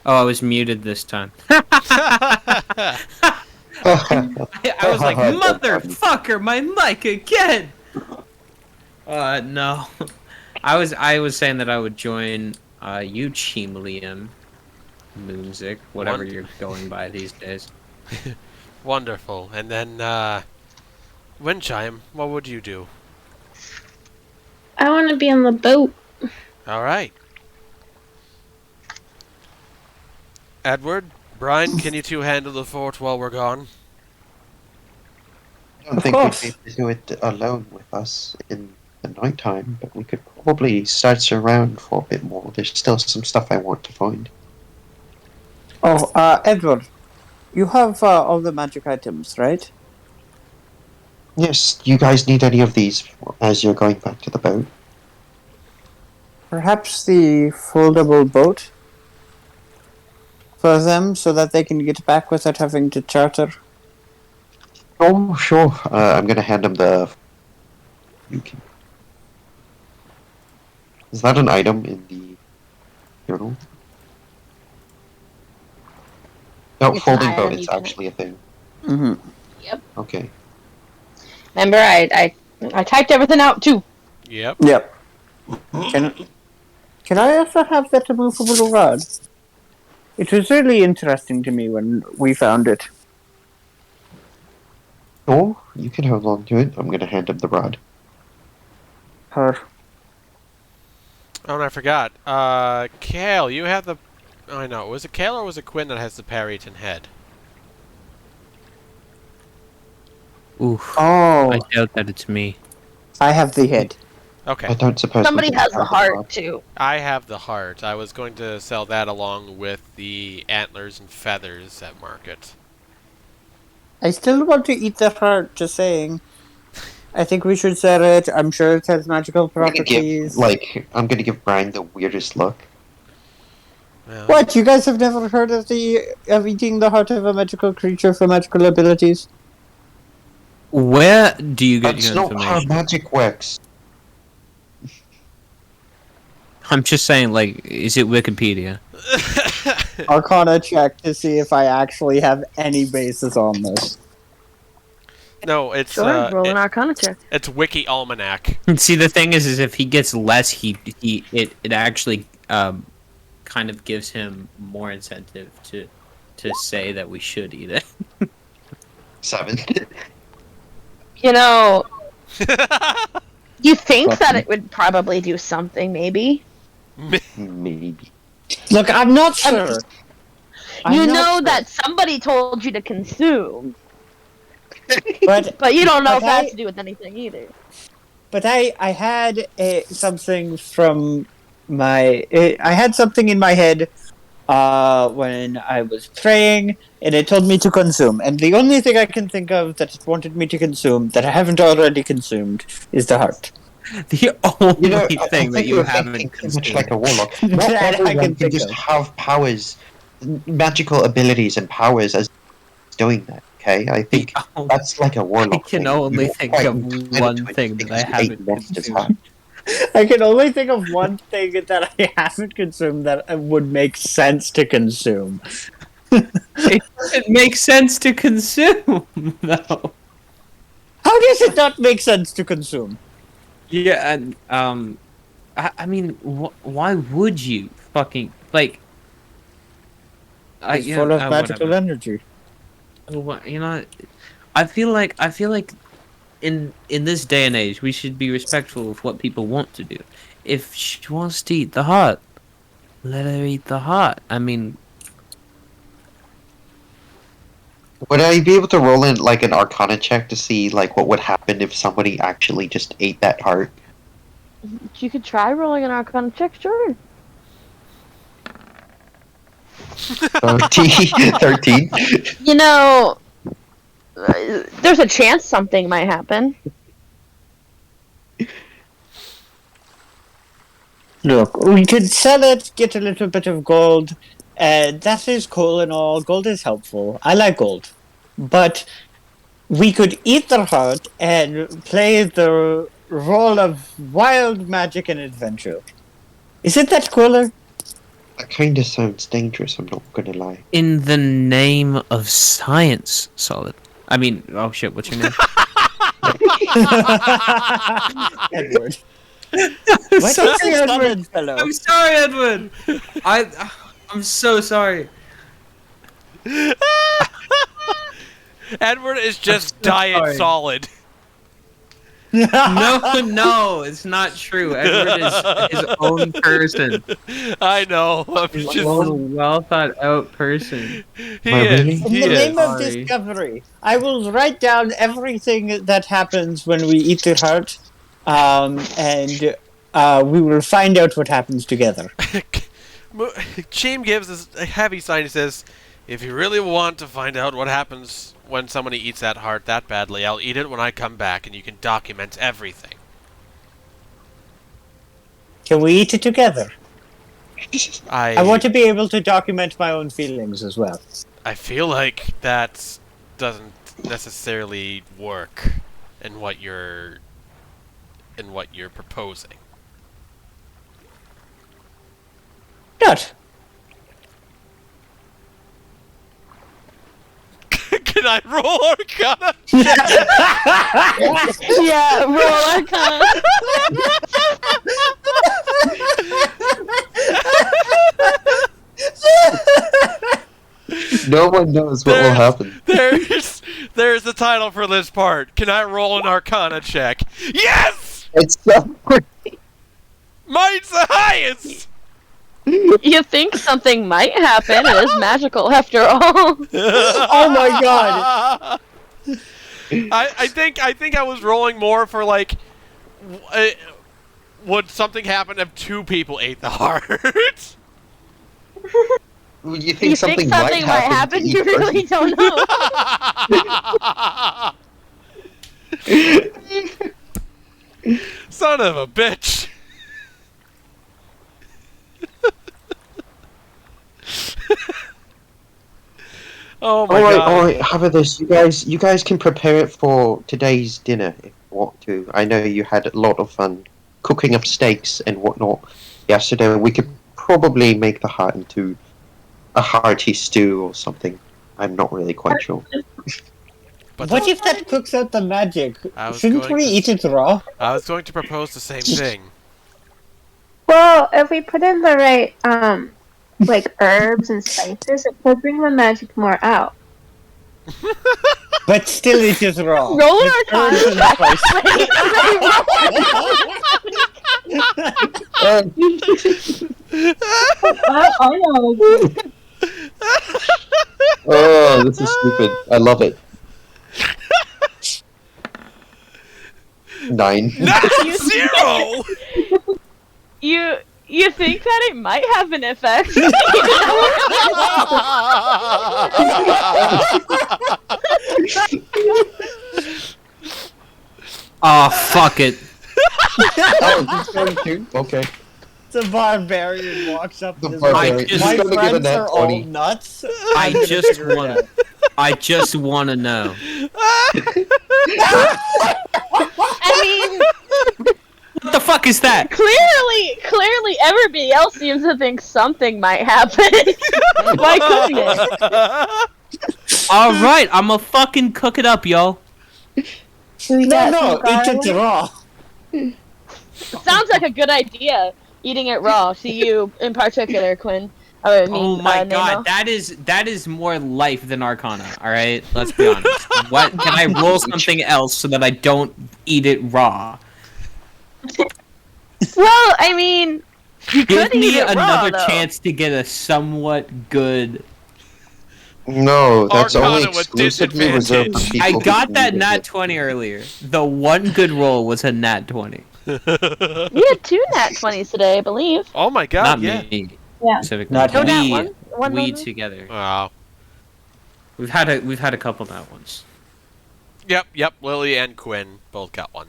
Oh, I was muted this time. I was like, motherfucker, my mic again. No. I was saying that I would join you, Chimelium, Moonzik, whatever you're going by these days. Wonderful. And then, Windchime, what would you do? I want to be on the boat. Alright. Edward, Brian, can you two handle the fort while we're gone? I don't think we'd be able to do it alone with us in the night time, but we could probably search around for a bit more. There's still some stuff I want to find. Oh, Edward, you have all the magic items, right? Yes, you guys need any of these as you're going back to the boat? Perhaps the foldable boat for them so that they can get back without having to charter. Oh, sure. I'm gonna hand him the. You can. Is that an item in the journal? No, It's an folding item boat you is can- actually a thing. Mm-hmm. Okay. Remember, I typed everything out too. Yep. Yep. Can I also have that immovable rod? It was really interesting to me when we found it. Oh, you can hold on to it. I'm gonna hand him the rod. Her. Oh, and I forgot. Kale, you have the... Oh, I know. Was it Kale or was it Quinn that has the Parrington head? Oof. Oh, I doubt that it's me. I have the head. Okay. I don't suppose Somebody we can has the have heart rod. too. I have the heart. I was going to sell that along with the antlers and feathers at market. I still want to eat the heart, just saying. I think we should sell it. I'm sure it has magical I'm gonna properties. I'm gonna give Brian the weirdest look. Well, What? You guys have never heard of eating the heart of a magical creature for magical abilities? Where do you get That's your not how information? magic works. I'm just saying, like, is it Wikipedia? Arcana check to see if I actually have any basis on this. no, it's Sure, roll an Arcana check. it's Wiki Almanac. See, the thing is if he gets less, it actually kind of gives him more incentive to say that we should eat it. 7. You know, you think that Roughly. it would probably do something, maybe. Maybe. Look, I'm not sure. You know that somebody told you to consume, But but you don't know But if that I- has to do with anything either. I had something from my I had something in my head when I was praying, and it told me to consume. And the only thing I can think of that it wanted me to consume that I haven't already consumed is the heart. The only You know, I thing think that you you're haven't thinking too much consumed. like a warlock. Not That I everyone can can think just of. have powers, magical abilities and powers as doing that. Okay, I think that's like a I warlock. can thing. only You're think quite of entitled one to it thing that because I you ate haven't monsters, consumed. I can only think of one thing that I haven't consumed that would make sense to consume. It makes sense to consume, though. How does it not make sense to consume? Yeah, and I mean, why would you fucking like? It's full of magical energy. You know, I feel like in this day and age, we should be respectful of what people want to do. If she wants to eat the heart, let her eat the heart. I mean, Would I be able to roll in like an Arcana check to see like what would happen if somebody actually just ate that heart? You could try rolling an Arcana check, sure. 13. You know, there's a chance something might happen. Look, we could sell it, get a little bit of gold. That is cool and all. Gold is helpful. I like gold. But we could eat the heart and play the role of wild magic and adventure. Isn't that cooler? That kind of sounds dangerous. I'm not gonna lie. in the name of science, Solid. I mean, oh shit, what's your name? Edward. I'm What so is the sorry. Edward fellow? I'm sorry, Edwin. I'm so sorry. Edward is just so diet sorry. solid. No, it's not true. Edward is his own person. I know. I'm His just. own well thought out person. He Am I is. really? In He the is. name of Sorry. discovery, I will write down everything that happens when we eat the heart, and we will find out what happens together. Cheam gives us a heavy sign and says, If you really want to find out what happens when somebody eats that heart that badly, I'll eat it when I come back, and you can document everything. Can we eat it together? I want I to be able to document my own feelings as well. feel like that doesn't necessarily work in what you're proposing. Not. Can I roll Arcana? Yeah, roll Arcana. No one knows what will happen. There's the title for this part. Can I roll an Arcana check? Yes! It's so Mine's the highest! You think something might happen? It is magical after all. Oh my god! I think I was rolling more for like, would something happen if 2 people ate the heart? You think You something, think something might happen? to You each really don't know. Son of a bitch! Oh my god! Alright, how about this? You guys can prepare it for today's dinner if you want to. I know you had a lot of fun cooking up steaks and whatnot yesterday. We could probably make the heart into a hearty stew or something. I'm not really quite sure. But What if that cooks out the magic? I was Shouldn't going we to- eat it raw? I was going to propose the same thing. Well, if we put in the right, like herbs and spices, it could bring the magic more out. But still it is raw. Roll an With Arcana herbs and check. I know. Oh, this is stupid. I love it. 9. Zero! You think that it might have an effect? Oh, fuck it. Oh, he's going to? Okay. The barbarian walks up The and is barbarian. like, He's my gonna get a friends nat are all 20." nuts. I I'm gonna just figure it wanna- out." I just want to know. I mean, What the fuck is that? clearly, everybody else seems to think something might happen. Why couldn't it? Alright, I'ma fucking cook it up, yo. Do we got No, some eat it garlic? raw. Sounds like a good idea. Eating it raw. To you in particular, Quinn. I mean, Oh my Nemo. god, that is more life than Arcana, alright? Let's be honest. What can I roll something else so that I don't eat it raw? Well, I mean, you Give could eat me it raw, another though. chance to get a somewhat good. No, that's Arcana only with exclusively reserved for disadvantage. people. I who got can that do nat it. 20 earlier. The one good roll was a nat 20. You had 2 nat 20s today, I believe. Oh my god, Not yeah. me. Yeah. Specifically. Not No him. nat we, 1? One we nat one? together. Wow. We've had a couple nat ones. Yep, Lily and Quinn both got one.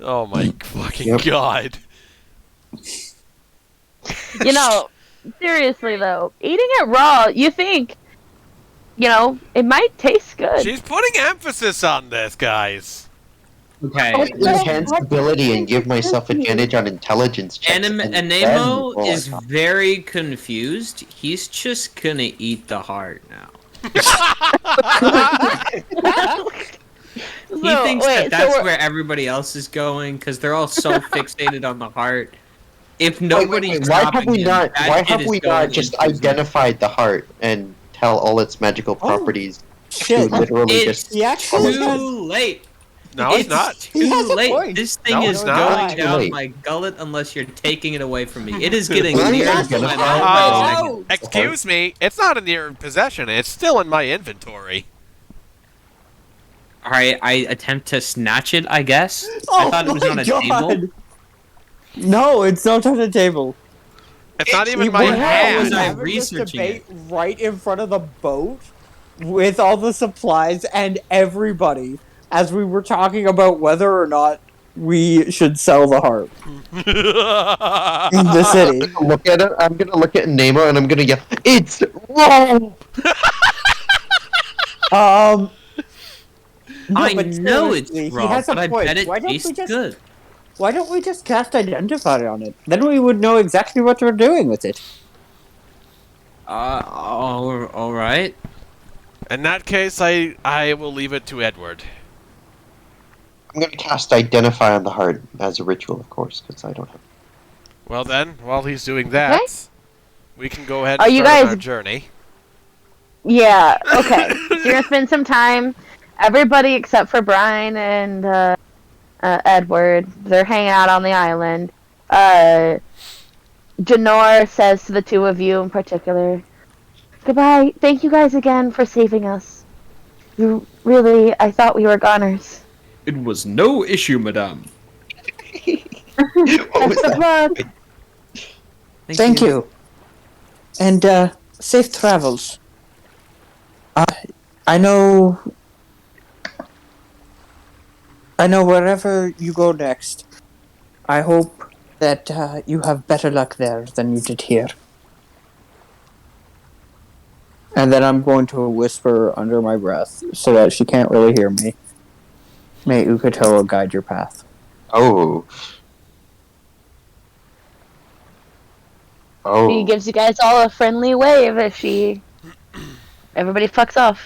Oh my fucking Yep. god. You know, seriously though, eating it raw, you think, you know, it might taste good. She's putting emphasis on this, guys. Okay. Enhance ability and give myself advantage on intelligence checks. and then Anemo roll is Arcana. very confused. He's just gonna eat the heart now. He So, thinks wait, that that's we're- where everybody else is going because they're all so fixated on the heart. If Wait, nobody's why have stopping we him, not? that Why shit have is we going not just into his identified the heart and tell all its magical Oh, properties to Shit. literally It's just? He actually Too has- late. No, it's not. He has Too a late. point. This thing No, is it's not. going Too down late. my gullet unless you're taking it away from me. It is getting Well, near that's to my fine. mouth by a Oh. second. Excuse me, it's not in your possession. It's still in my inventory. Alright, I attempt to snatch it, I guess. Oh I thought it was my on a God. table. No, it's not on the table. It's not even We my were hand. having this debate right in front of the boat with all the supplies and everybody as we were talking about whether or not we should sell the harp in the city. Look at it. I'm gonna look at Nemo and I'm gonna yell, "It's wrong!" No, I but know it's seriously, wrong, he has a but I point. bet it Why don't tastes we just good. Why don't we just cast Identify on it? Then we would know exactly what we're doing with it. All right. In that case, I will leave it to Edward. I'm gonna cast Identify on the heart as a ritual, of course, because I don't have. Well then, while he's doing that, Okay. we can go ahead Are and you start on guys- our journey. Yeah, okay. So you're gonna spend some time. Everybody except for Brian and Edward, they're hanging out on the island. Janor says to the two of you in particular, "Goodbye. Thank you guys again for saving us. You really, I thought we were goners. It was no issue, madame. What was Best of that? luck." Thank you. And safe travels. I know wherever you go next, I hope that you have better luck there than you did here. And then I'm going to whisper under my breath so that she can't really hear me. May Ukatoa guide your path. Oh. She Oh. gives you guys all a friendly wave if everybody fucks off.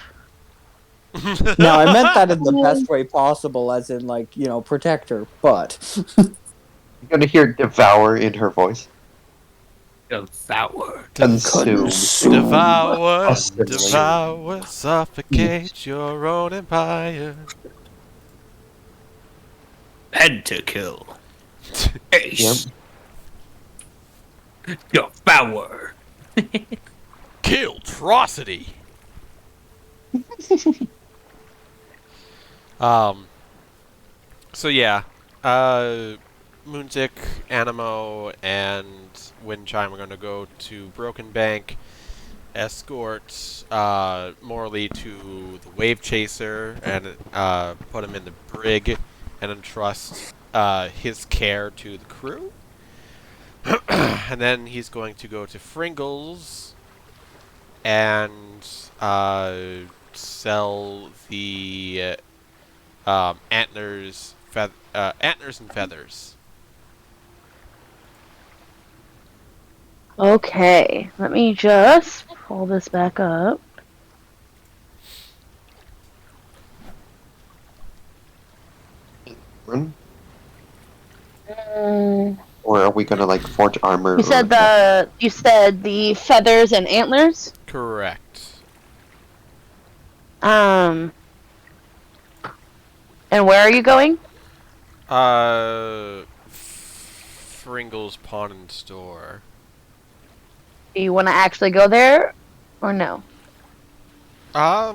Now, I meant that in the best way possible, as in, like, protect her, but... You're gonna hear devour in her voice. Devour. Consume. Devour, Assimilate. devour, suffocate your own empire. Head to kill. Ace. Yep. Devour. Killtrocity. So yeah, Moonsick, Animo, and Windchime are going to go to Broken Bank, escort Morley to the Wavechaser, and put him in the brig, and entrust his care to the crew. And then he's going to go to Fringles and sell the antlers and feathers. Okay, let me just pull this back up. Run? Mm, Or are we gonna like forge armor? you said the feathers and antlers. Correct. And where are you going? Fringles Pawn and Store. Do you want to actually go there, or no? I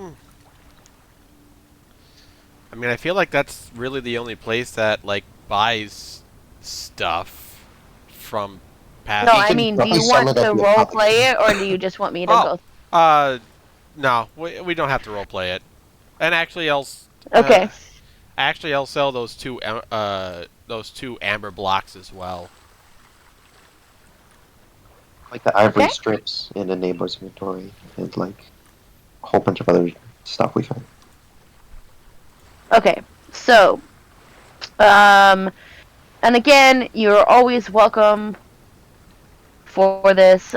mean, I feel like that's really the only place that like buys stuff from past. No, You I can mean, do probably you sell want it at to the role apothecary. play it, or do you just want me to Oh. go? No, we don't have to roleplay it. And actually, Okay. I'll sell those two amber blocks as well. Like the ivory Okay. strips in a neighbor's inventory and like a whole bunch of other stuff we found. Okay, so, and again, you're always welcome for this.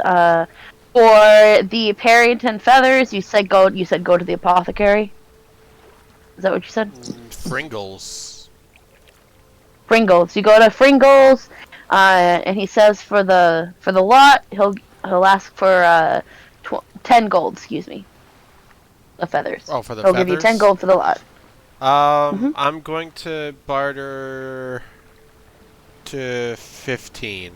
For the Parrington feathers, you said go to the apothecary. Is that what you said? Fringles. Fringles. You go to Fringles, and he says for the lot, he'll ask for 10 gold. Excuse me. The feathers. Oh, for the He'll feathers? give you 10 gold for the lot. I'm going to barter to 15.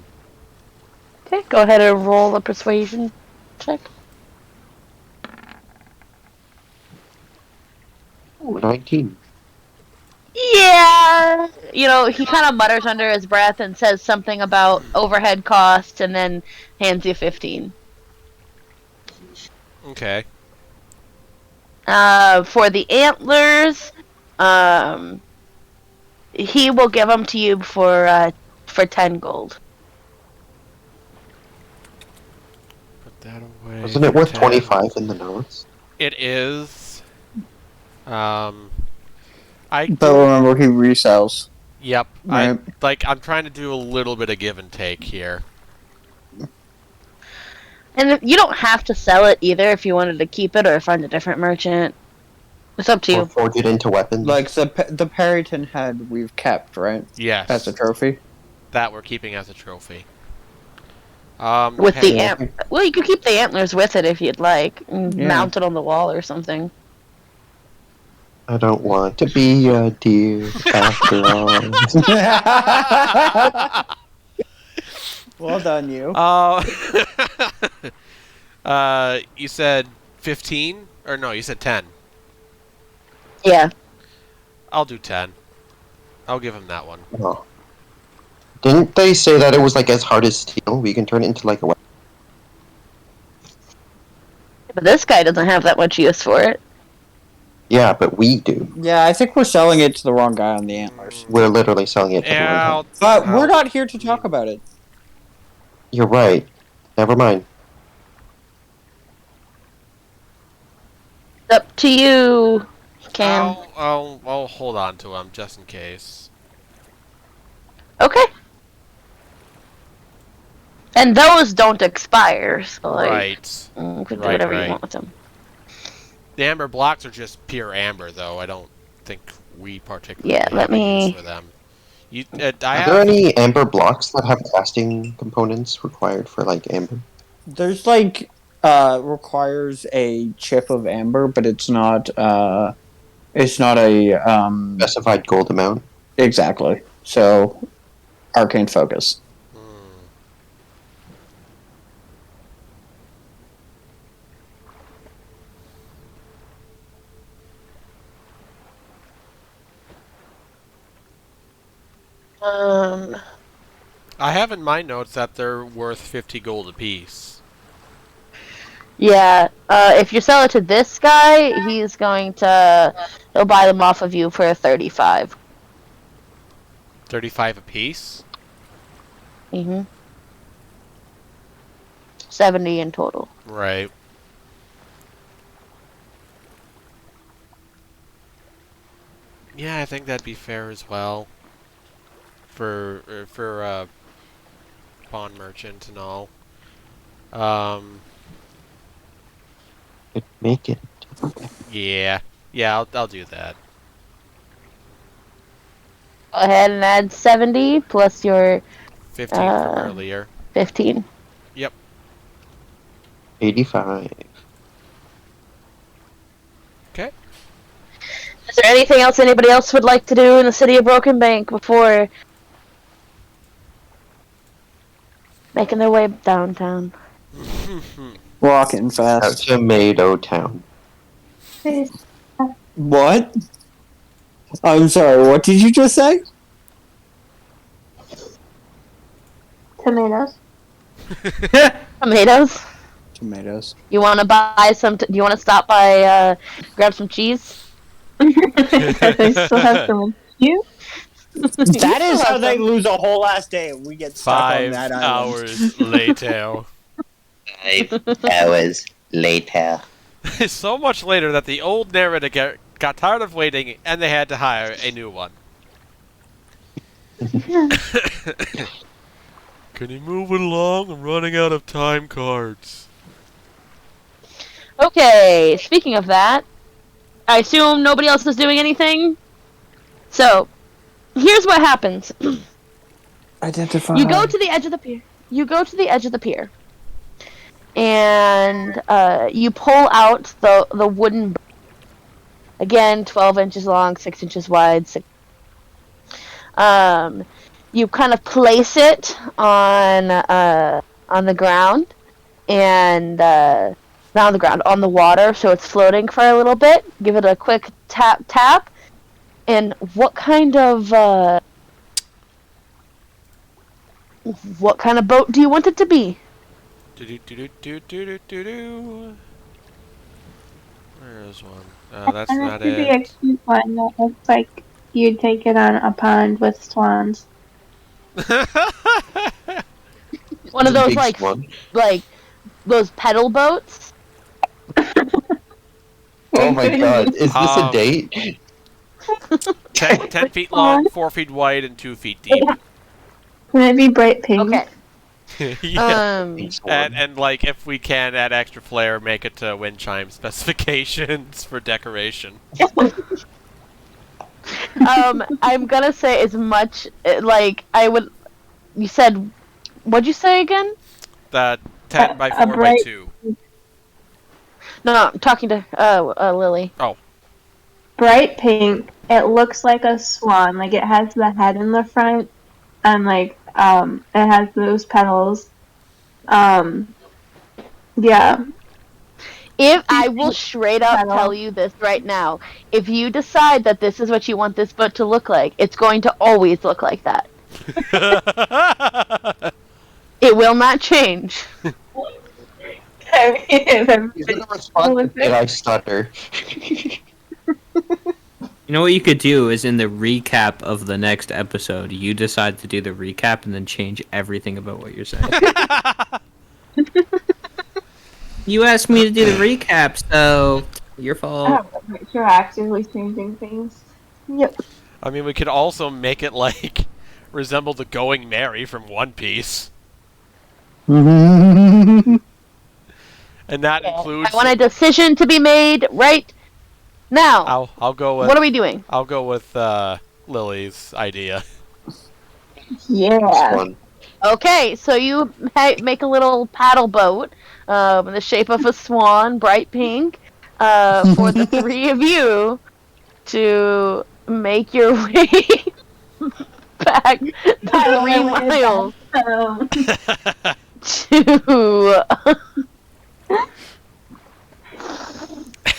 Okay, go ahead and roll a persuasion check. Ooh, 19. Yeah, he kind of mutters under his breath and says something about overhead costs, and then hands you 15. Okay. For the antlers, he will give them to you for 10 gold. Put that away. Wasn't it for worth 10. 25 in the notes? It is. I But remember, he resells. Yep. Right. I'm trying to do a little bit of give and take here. And you don't have to sell it either if you wanted to keep it or find a different merchant. It's up to Or you. forge it into weapons? Like the Parrington head we've kept, right? Yes. As a trophy. That we're keeping as a trophy. With okay. the well, you could keep the antlers with it if you'd like, and mount it on the wall or something. I don't want to be a deer after all. Well done, you. You said 15? Or no, you said 10. Yeah. I'll do 10. I'll give him that one. Oh. Didn't they say that it was like as hard as steel? We can turn it into like a weapon. But this guy doesn't have that much use for it. Yeah, but we do. Yeah, I think we're selling it to the wrong guy on the antlers. We're literally selling it to the Yeah, right guy. But we're not here to talk about it. You're right. Never mind. It's up to you, Cam. I'll hold on to him just in case. Okay. And those don't expire, so Right. you could do whatever right. you want with them. The amber blocks are just pure amber, though. I don't think we particularly Yeah, have let a me- use for them. I Are have... there any amber blocks that have casting components required for like amber? There's requires a chip of amber, but it's not a Specified gold amount? exactly. So arcane focus. I have in my notes that they're worth 50 gold apiece. Yeah, if you sell it to this guy, he'll buy them off of you for 35. 35 apiece? 70 in total. Right. Yeah, I think that'd be fair as well. For pawn merchant and all. Make it. Yeah, I'll do that. Go ahead and add 70 plus your 15 from earlier. 15. 85. Okay. Is there anything else anybody else would like to do in the city of Broken Bank before making their way downtown? Walking Out fast. Tomato Town. What? I'm sorry, what did you just say? Tomatoes. Tomatoes? Tomatoes. You want to buy some? Do you want to stop by, grab some cheese? They still have some. You? That is how they lose a whole last day and we get stuck on 5 that island. hours later. 5 hours later. So much later that the old narrator got tired of waiting and they had to hire a new one. Can you move it along? I'm running out of time cards. Okay, speaking of that, I assume nobody else is doing anything? So, here's what happens. Identify. You go to the edge of the pier. And you pull out the wooden. Again, 12 inches long, 6 inches wide. You kind of place it on the ground, and not on the ground, on the water, so it's floating for a little bit. Give it a quick tap, And what kind of boat do you want it to be? Do-do-do-do-do-do-do-do. There's one. That's And not it could be a it. cute one that looks like you'd take it on a pond with swans. One of The those big like swan. those pedal boats. Oh my god, is this a Um, date? 10 feet long, 4 feet wide, and 2 feet deep. Can it be bright pink? Okay. Yeah. Big swan. And like, if we can add extra flair, make it to wind chime specifications for decoration. I'm gonna say as much like I would. You said, what'd you say again? That 10 by A 4 by bright- 2. No, I'm talking to Lily. Bright pink. It looks like a swan. Like it has the head in the front, and like it has those petals. Yeah. If I will straight up Pedal. tell you this right now, if you decide that this is what you want this boat to look like, it's going to always look like that. It will not change. Is it a response? Did I stutter? You know what you could do is in the recap of the next episode, you decide to do the recap and then change everything about what you're saying. You asked me to do the recap, so your fault. You're actively changing things. Yep. I mean, we could also make it like resemble the Going Merry from One Piece, and that includes. I want a decision to be made right now. I'll go with. What are we doing? I'll go with Lily's idea. Yeah. Swan. Okay, so you make a little paddle boat in the shape of a swan, bright pink, for the three of you to make your way back 3 miles to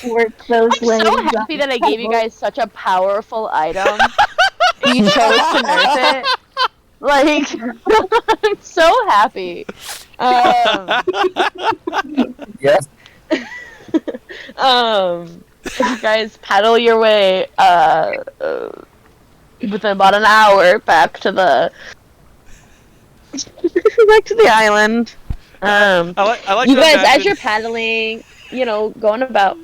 Work those I'm legs. so happy that I gave you guys such a powerful item. You chose to nerf it. Like, I'm so happy. Yes. You guys paddle your way within about an hour back to the island. I like You to guys, imagine... as you're paddling, going about.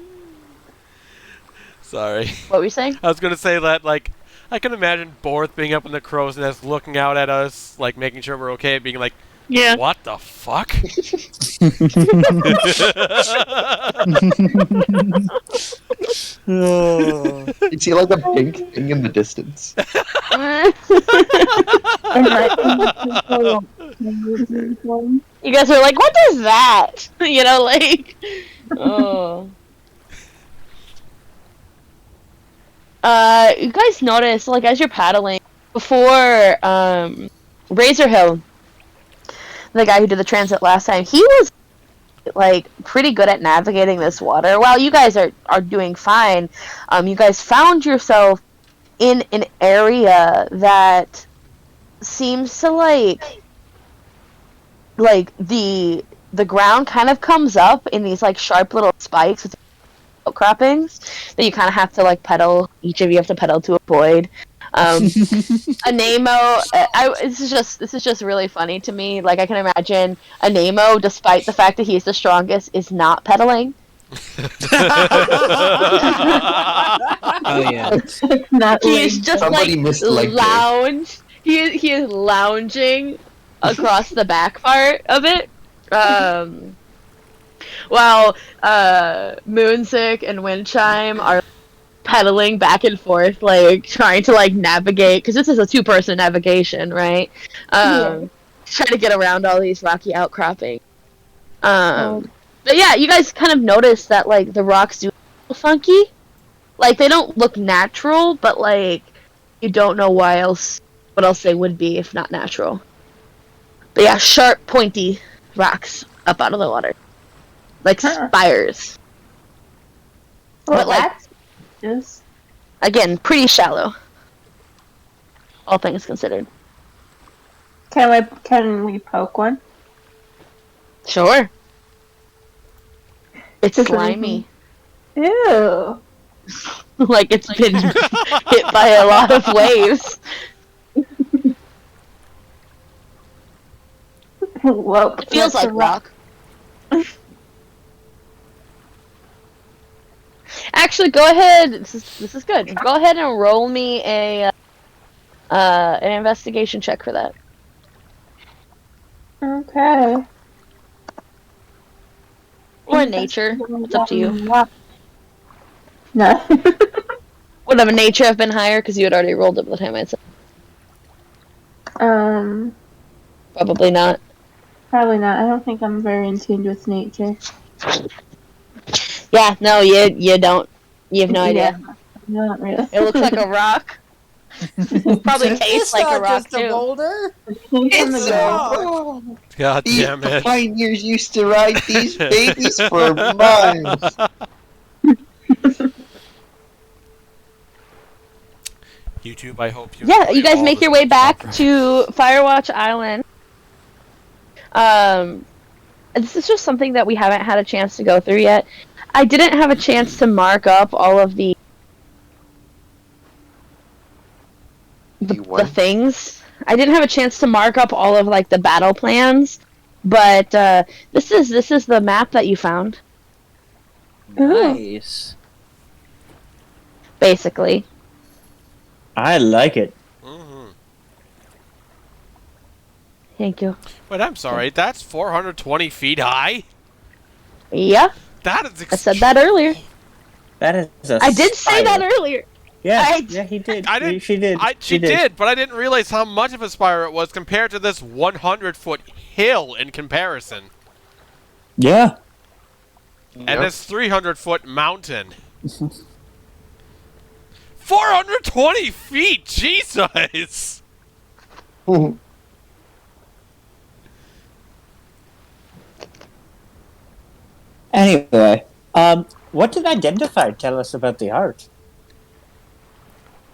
Sorry. What were you saying? I was gonna say that, like, I can imagine Borth being up in the crow's nest, looking out at us, like, making sure we're okay, being like, Yeah. what the fuck? You see like a pink thing in the distance. You guys are like, what is that? Oh. You guys notice, like, as you're paddling, before, Razor Hill, the guy who did the transit last time, he was, like, pretty good at navigating this water. While you guys are doing fine, you guys found yourself in an area that seems to, like the ground kind of comes up in these, like, sharp little spikes with outcroppings that you kind of have to, like, pedal. Each of you have to pedal to avoid. Anemo, this is just really funny to me. Like, I can imagine Anemo, despite the fact that he's the strongest, is not pedaling. Oh yeah. Not He's just Somebody like missed leg day. lounge. He is lounging across the back part of it. While Moonsick and Windchime are pedaling back and forth, like trying to like navigate, because this is a 2-person navigation, right? Trying to get around all these rocky outcroppings. But yeah, you guys kind of notice that like the rocks do look funky. Like they don't look natural, but like you don't know what else they would be if not natural. But yeah, sharp, pointy rocks up out of the water. Like spires. Well, But, like- that's just Again, pretty shallow. All things considered. Can we poke one? Sure. It's Just slimy. Ew. Like it's been hit by a lot of waves. Well, It feels that's like a rock. Actually, go ahead. This is good. Go ahead and roll me an investigation check for that. Okay. Or nature. It's up to you. No. Would have a nature have been higher because you had already rolled it by the time I said? Probably not. Probably not. I don't think I'm very in tune with nature. Yeah, no, you don't. You have no idea. Yeah, not really. It looks like a rock. Probably tastes It's like not a rock just a too. boulder. It's a God These damn it. pioneers used to ride these babies for miles. YouTube, I hope you. Yeah, enjoy you guys all make this your way back progress. to Firewatch Island. This is just something that we haven't had a chance to go through yet. I didn't have a chance to mark up all of the things. I didn't have a chance to mark up all of like the battle plans, but this is the map that you found, Nice. basically. I like it. Mhm. Thank you. Wait, I'm sorry. That's 420 feet high? Yeah, That is I said that earlier. That is a I did say that spire. earlier. Yeah, I- yeah, he did. I didn't- She did. She did, but I didn't realize how much of a spire it was compared to this 100-foot hill in comparison. Yeah. And this 300-foot mountain. 420 feet! Jesus! Anyway, what did Identify tell us about the art?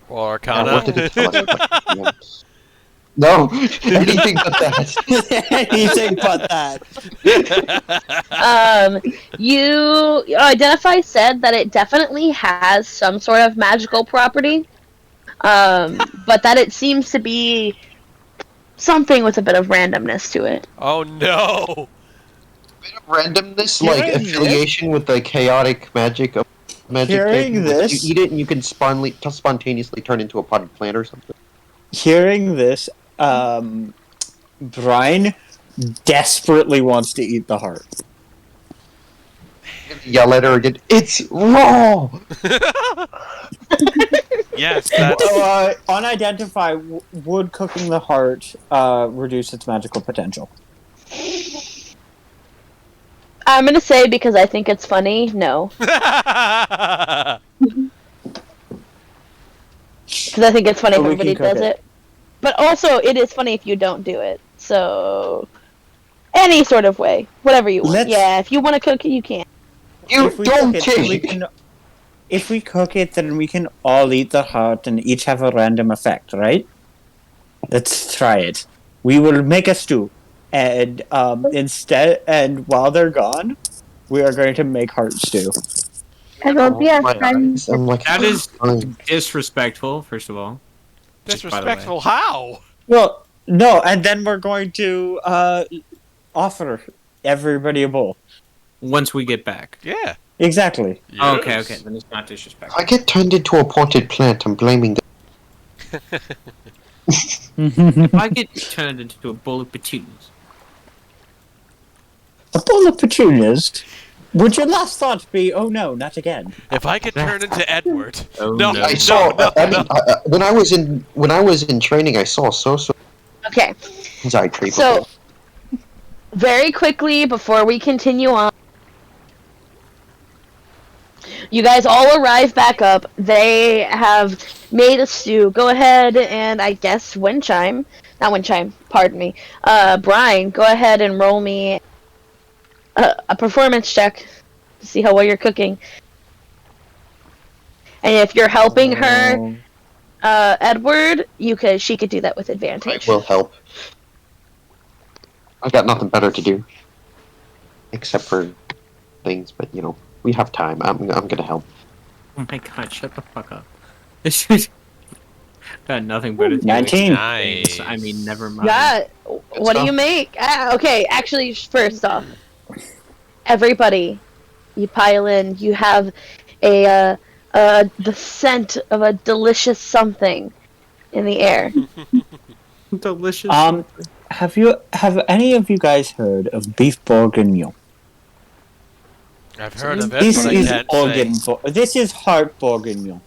Well, Arcana. What did it tell us about? No, anything but that. Anything but that. You Identify said that it definitely has some sort of magical property, but that it seems to be something with a bit of randomness to it. Oh no! Bit of randomness, Hearing like affiliation with the chaotic magic of magic. Hearing thing. this- You eat it and you can spontaneously turn into a potted plant or something. Hearing this, Brian desperately wants to eat the heart. Yell at her again. It's raw. Yes, that's... On Identify, would cooking the heart reduce its magical potential? I'm gonna say, because I think it's funny, no. Because I think it's funny if Or we everybody can cook does it. it. But also, it is funny if you don't do it. So, any sort of way. Whatever you want. Let's- Yeah, if you want to cook it, you can. You If we don't cook it, then we take. can. If we cook it, then we can all eat the heart and each have a random effect, right? Let's try it. We will make a stew, and and while they're gone, we are going to make heart stew. It'll be a My fun. eyes, I'm like, That is fine. disrespectful, first of all. Just by the way. Disrespectful how? Well, no, and then we're going to offer everybody a bowl. Once we get back. Yeah. Exactly. Oh, okay, Yes. okay. Then it's not If disrespectful. I get turned into a potted plant, I'm blaming the. If I get turned into a bowl of petunias. A bowl of petunias. Would your last thought be, "Oh no, not again"? If I get turned into Edward. Oh, No. no. I saw. no, I mean, when I was in training, I saw so Okay, anxiety. so, very quickly, before we continue on, you guys all arrive back up. They have made a stew. Go ahead and, I guess, not Windchime, pardon me. Brian, go ahead and roll me a performance check to see how well you're cooking. And if you're helping her, Oh. Edward, she could do that with I advantage. will help. I got nothing better to do. Except for things, but we have time. I'm gonna help. Oh my god, shut the fuck up. This is... Got nothing better to do. 19. Nice. I mean, never mind. Yeah. What do you make? Okay, actually, first off, everybody, you pile in. You have the scent of a delicious something in the air. Delicious. Have any of you guys heard of beef bourguignon? I've heard of it, This but I is can't say. This is heart bourguignon.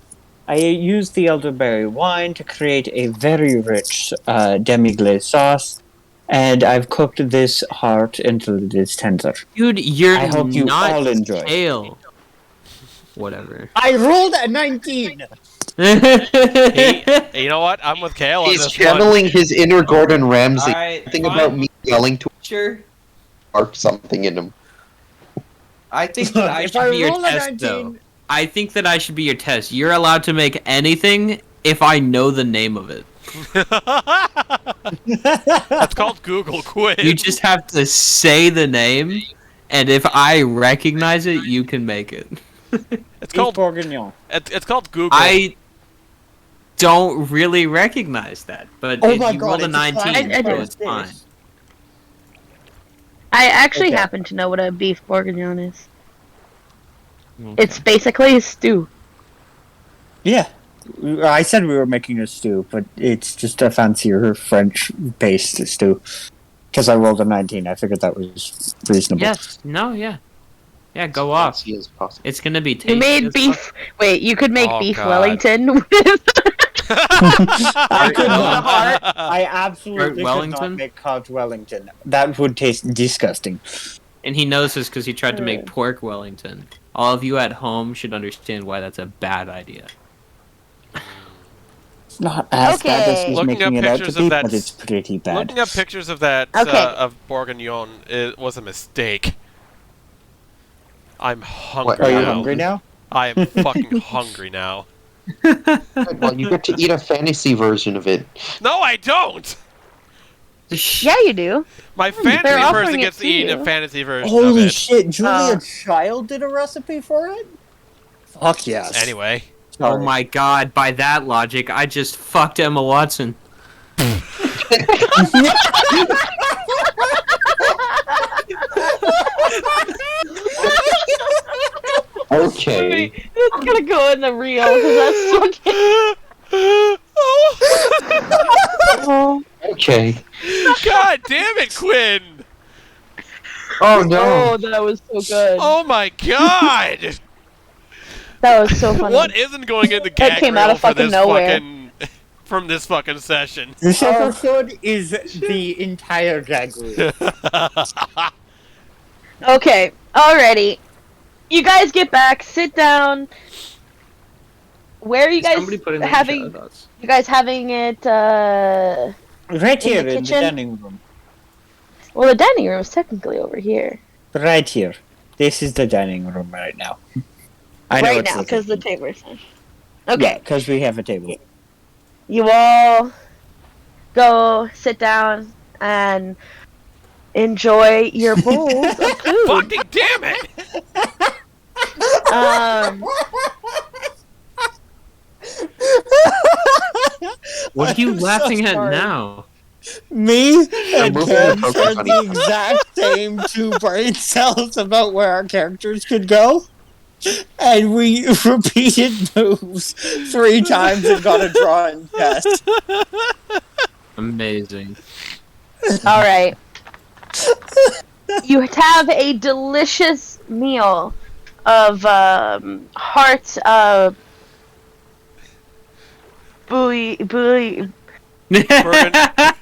I use the elderberry wine to create a very rich demi-glace sauce, and I've cooked this heart until it is tender. Dude, you're I hope you not all enjoy. Kale. Whatever. I rolled a 19! You know what? I'm with Kale on He's this one. channeling his inner Gordon Ramsay. Alright, Think fine. about me yelling to Sure. spark something in him. I think that I If should I be your roll a test, 19 though. I think that I should be your test. You're allowed to make anything if I know the name of it. That's called Google Quiz. You just have to say the name, and if I recognize it, you can make it. It's called bourguignon. it's called Google. I don't really recognize that, but Oh if my you God, rolled a it's a 19, I so do. it's fine. I actually Okay. happen to know what a beef bourguignon is. It's basically a stew. Yeah. I said we were making a stew, but it's just a fancier French-based stew. Because I rolled a 19, I figured that was reasonable. Yes, no, yeah. Yeah, go off. Fancy as possible. It's gonna be tasty. You made as beef. Wait, you could make Oh, beef God. Wellington with. I could not. Heart. I absolutely could Wellington? not make carved Wellington. That would taste disgusting. fuck. And he knows this because he tried to make pork Wellington. All of you at home should understand why that's a bad idea. It's not as bad as Okay. he's Looking making up it out to pictures of be, that but it's pretty bad. Looking up pictures of that Okay. of Bourguignon, it was a mistake. I'm hungry What, Are you now. hungry now? I am fucking hungry now. Good, well, you get to eat a fantasy version of it. No, I don't. Yeah, you do. My They're fantasy person offering gets it to to eat a you. fantasy version of Holy it. shit, Julia Uh, Child did a recipe for it? Fuck yes. Anyway, Oh my god, by that logic, I just fucked Emma Watson. Okay. It's gonna go in the reel because that's so. Okay. God damn it, Quinn! Oh no. Oh, that was so good. Oh my god! That was so funny. What isn't going in the gag came out reel of for fucking this nowhere. fucking from this fucking session? This episode is the entire gag reel. Okay, alrighty. You guys get back. Sit down. Where are you guys Somebody put in the having? chat thoughts. You guys having it? Right here the in the kitchen? dining room. Well, the dining room is technically over here Right here. This is the dining room right now. I know right it's now the because the kitchen. table is. Okay, because we have a table. you all go sit down and enjoy your bowls of food. Fucking damn it! What are you I'm so laughing at sorry. now? Me and moving Cam the focus said on the each exact same two brain cells about where our characters could go. And we repeated moves 3 times and got a drawing test. Amazing. All right. You have a delicious meal of heart buoy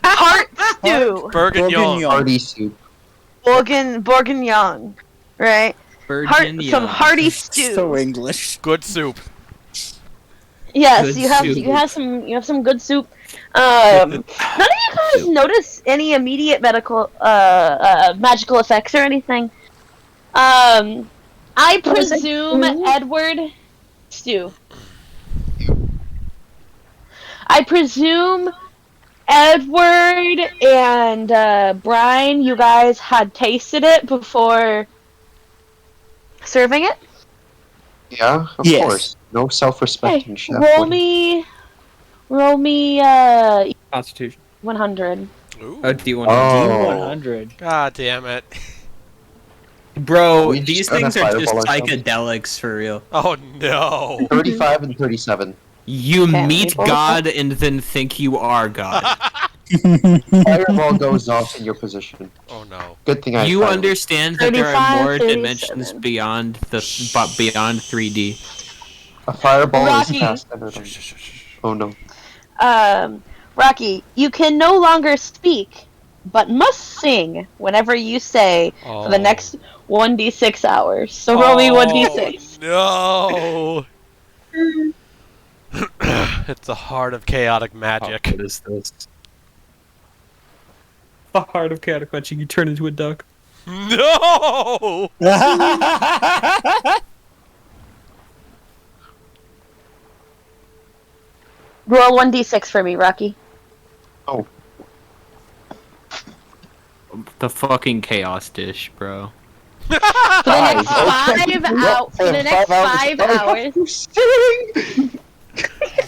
heart stew Bourguignon. Party soup. bourguignon, right? Virginia. Some hearty stew. So English. Good soup. Yes, Good you have soup. some good soup. None of you guys notice any immediate magical effects or anything. I presume Edward Stew. I presume Edward and Brian, you guys had tasted it before serving it? Yeah, of Yes. course. No self-respecting Hey, chef. roll me, Constitution. 100. Ooh. Oh, D100. Oh. D100. God damn it. Bro, We just these got a things are just fireball or something. psychedelics for real. Oh no. 35 and 37. You Okay, meet people- God and then think you are God. Fireball goes off in your position. Oh no. Good thing I. You fired. understand that there are 35, more 37. dimensions beyond beyond 3D. A fireball Rocky. is cast under them. Oh no. Rocky, you can no longer speak, but must sing whenever you say for the next 1d6 hours. So roll me 1d6. No. It's the heart of chaotic magic. What is this? The heart of chaotic magic. You turn into a duck. No. Roll 1d6 for me, Rocky. Oh. The fucking chaos dish, bro. For the next Okay. 5 hours. For the next 5 hours.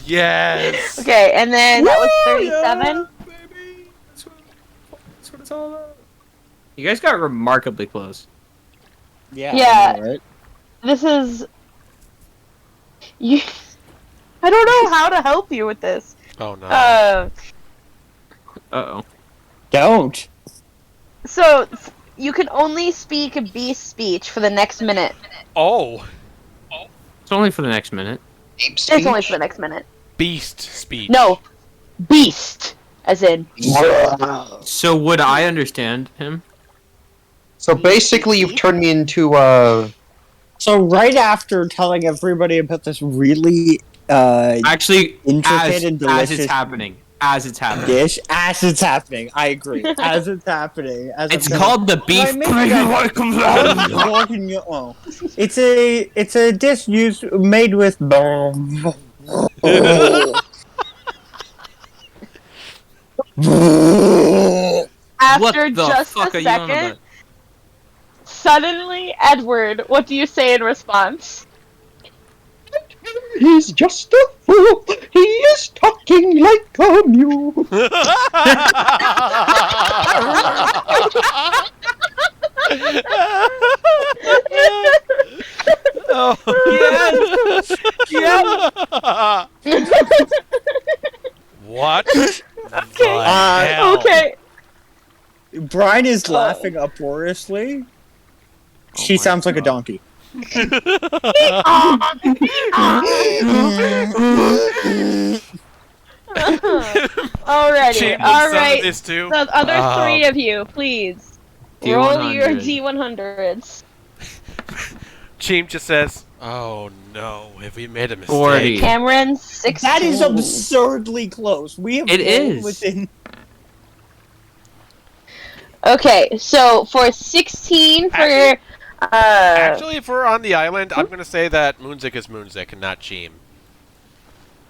Yes. Okay, and then that was 37. Baby. That's what it's all about. You guys got remarkably close. Yeah. I know, right? This is. You. I don't know how to help you with this. Oh no. Uh-oh. Don't. So you can only speak beast speech for the next minute. Oh. It's only for the next minute. Deep speech. It's only for the next minute. Beast speech. No, beast, as in. So would I understand him? So basically, you've turned me into So right after telling everybody about this really Actually, intricate and as delicious it's happening. As it's happening. dish, as it's happening, I agree. As it's happening, as It's I'm called the beef. Right, maybe oh. It's a dish made with After What the just fuck a are you on second, about? suddenly, Edward, what do you say in response? He's just a fool. He is talking like a mule. Oh. Yes! What? Okay. Hell? Okay. Brian is laughing uproariously. She my sounds like a God. donkey. Alrighty, Cheap some of alright. this too. The other 3 of you, please. Roll your D100s. Cheem just says, "Oh no, have we made a mistake?" 40. Cameron, 16. That is absurdly close. We have It rolled is. within. Okay, so for 16 for Actually, if we're on the island, I'm gonna say that Moonzik is Moonzik and not Cheem.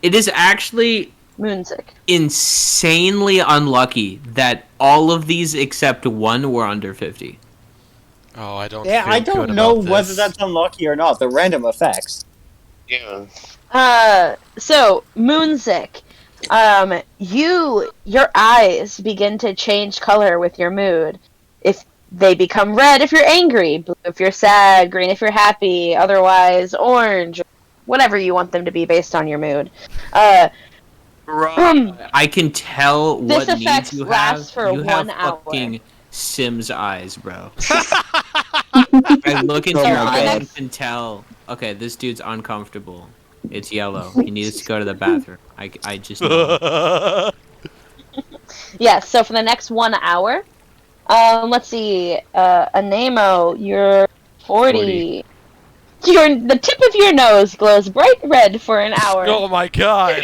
It is actually Moonzik. insanely unlucky that all of these except one were under 50. Oh, I don't. Yeah, feel I good don't know about whether this. that's unlucky or not. The random effects. Yeah. So Moonzik, your eyes begin to change color with your mood. If they become red if you're angry, blue if you're sad, green if you're happy, otherwise orange, whatever you want them to be based on your mood. I can tell This what needs effect you have. lasts for You have 1 hour. fucking Sims eyes, bro. I look into Oh your my eyes God. and can tell. Okay, this dude's uncomfortable. It's yellow. He needs to go to the bathroom. I just know. Yes, so for the next 1 hour, let's see, Anemo, you're 40. The tip of your nose glows bright red for an hour. Oh my god!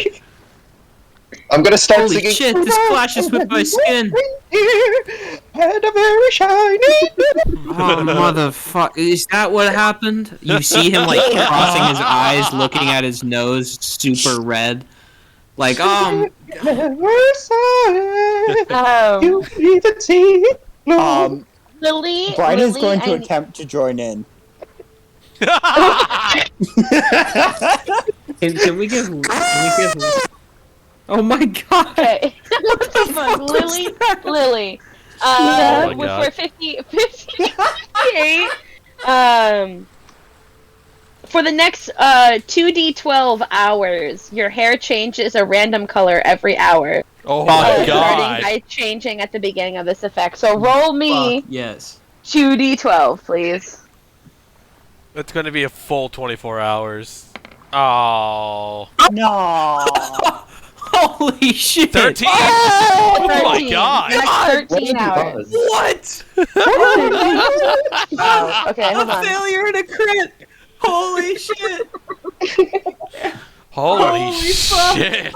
I'm gonna start Holy singing. shit, this clashes with my skin. Had a very shiny. Oh, motherfucker. Is that what happened? You see him, like, crossing his eyes, looking at his nose, super red. Like, You need to see. Lily, Brian is Lily, going to I- attempt to join in. can we give? Oh my god! Okay. What the fuck? Lily, Lily. Oh my God. For 58, for the next 2d12 hours, your hair changes a random color every hour. Oh my Starting god. by changing at the beginning of this effect. So roll me Yes. 2d12, please. It's going to be a full 24 hours. Oh. No. Holy shit! 13! Oh my 13. god. Next What 13 have you hours. done? What? Wow. Okay, hold on. Failure and a crit. Holy shit! Holy fuck. shit.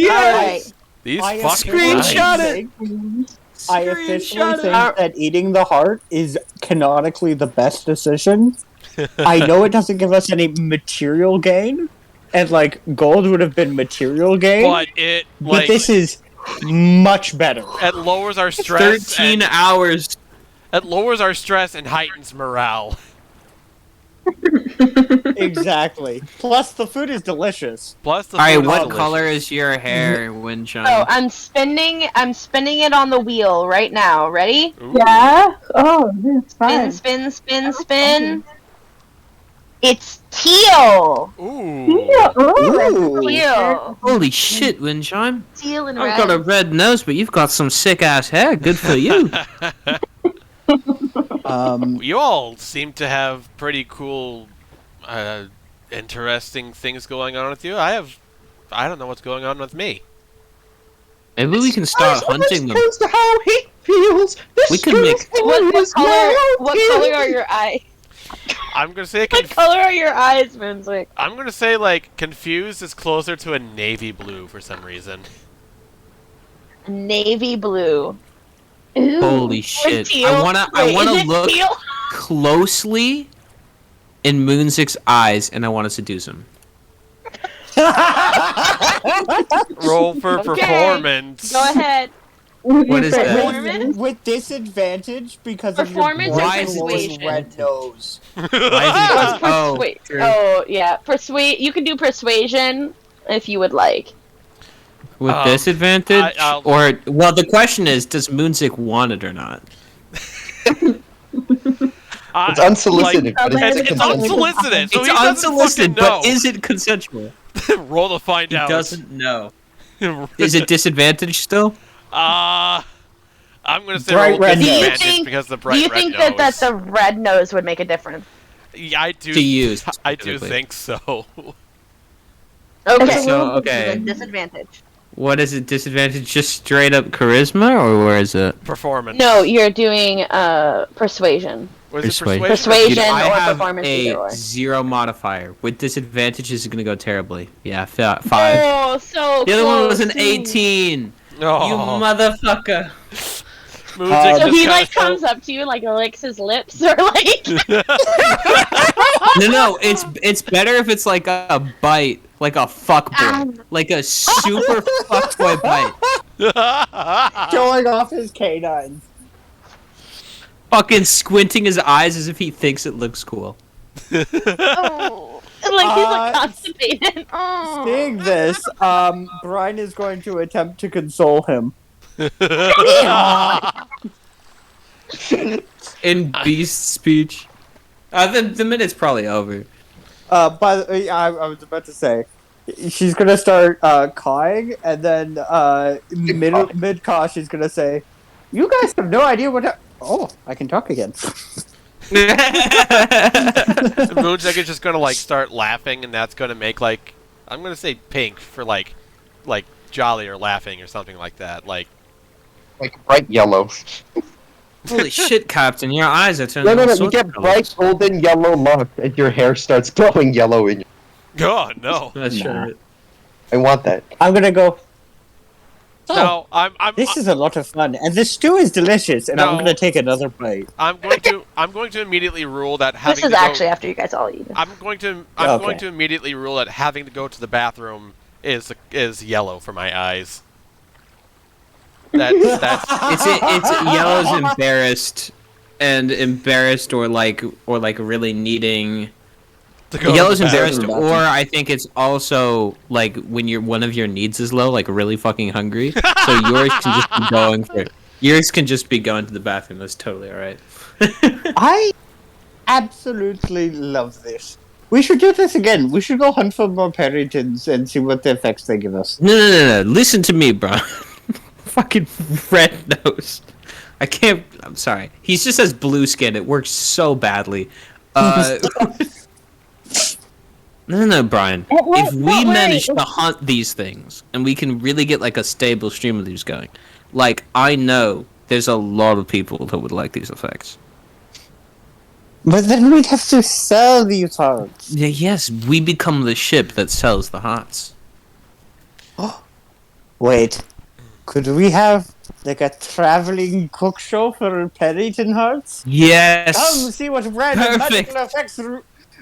Alright. These I fucking Screenshot dice. it. I officially Screenshot think it. that eating the heart is canonically the best decision. I know it doesn't give us any material gain, and like gold would have been material gain, But it, but like, this is much better. it lowers our stress. 13 and, hours. it lowers our stress and heightens morale. Exactly. Plus, the food is delicious. Plus the Alright, food is what delicious. color is your hair, Windchime? So I'm spinning it on the wheel right now. Ready? Ooh. Yeah. Oh, it's Spin, fine. spin, spin, spin. It's teal. Ooh. Oh, Teal. Holy shit, Windchime. Teal and I've got a red. red nose, but you've got some sick ass hair. Good for you. You all seem to have pretty cool, interesting things going on with you. I don't know what's going on with me. Maybe we can start hunting them. To how he feels. We could make. What color are your eyes? I'm gonna say What color are your eyes, Moonswick? I'm gonna say like confused is closer to a navy blue for some reason. Navy blue. Holy Or shit! teal. I wanna Wait, is it look teal? closely in Moonzik's eyes, and I want to seduce him. Roll for Okay. performance. Go ahead. What is that? Performance? With disadvantage because of your Performance or bright persuasion? red nose. Why is it- oh, true. Oh, yeah. Persuade. You can do persuasion if you would like. With Um, disadvantage, I'll- or well, the question is, does Moonzik want it or not? It's unsolicited, but It's, it's it's unsolicited, so It's he doesn't unsolicited, fucking know. but is it consensual? Roll to find He out. doesn't know. Is it disadvantage still? I'm gonna say Bright roll red nose. disadvantage because the bright Do you red think nose. that the red nose would make a difference? Yeah, I do. To you, I do specifically. think so. Okay. So, okay. Disadvantage. What is it? Disadvantage? Just straight up charisma, or where is it? Performance. No, you're doing persuasion. Was it Persuasion. persuasion? Persuasion I or have performance, a either or. 0 modifier. With disadvantage, this is gonna go terribly. Yeah, 5. Oh, so The other one was close. an 18. Oh. You motherfucker. Moonzik So just he like kinda- comes up to you, like licks his lips, or like. No, it's better if it's like a bite, like a fuck boy, like a super fuck boy bite. Showing off his canines. Fucking squinting his eyes as if he thinks it looks cool. Oh, like he's like constipated. Oh. Seeing this, Brian is going to attempt to console him. In beast speech. The minute's probably over. By the way, I was about to say, she's gonna start cawing, and then mid caw, she's gonna say, "You guys have no idea what." Oh, I can talk again. Moonzik is just gonna like start laughing, and that's gonna make like I'm gonna say pink for like jolly or laughing or something like that. Like bright yellow. Holy shit, Captain! Your eyes are turning. No, all you sorts get of bright colors. golden yellow luck, and your hair starts glowing yellow. In God no. That's Nah. right. I want that. I'm gonna go. No, I'm This is a lot of fun, and the stew is delicious, and I'm No. gonna take another bite. I'm going to immediately rule that This having is to go, actually after you guys all eat. I'm going to Okay. immediately rule that having to go to the bathroom is yellow for my eyes. That's It's yellow's embarrassed or like really needing. to go to Yellow's the embarrassed, bathroom. or I think it's also like when one of your needs is low, like really fucking hungry. So yours can just be going to the bathroom. That's totally alright. I absolutely love this. We should do this again. We should go hunt for more Perrytons and see what the effects they give us. No. Listen to me, bro. Fucking red nose. I can't. I'm sorry. He just has blue skin. It works so badly. No, Brian. If we manage to hunt these things and we can really get like a stable stream of these going, like I know there's a lot of people that would like these effects. But then we'd have to sell these hearts. Yeah, yes, we become the ship that sells the hearts. Wait, could we have like a traveling cook show for Perryton hearts? Yes. Come see what random Perfect. magical effects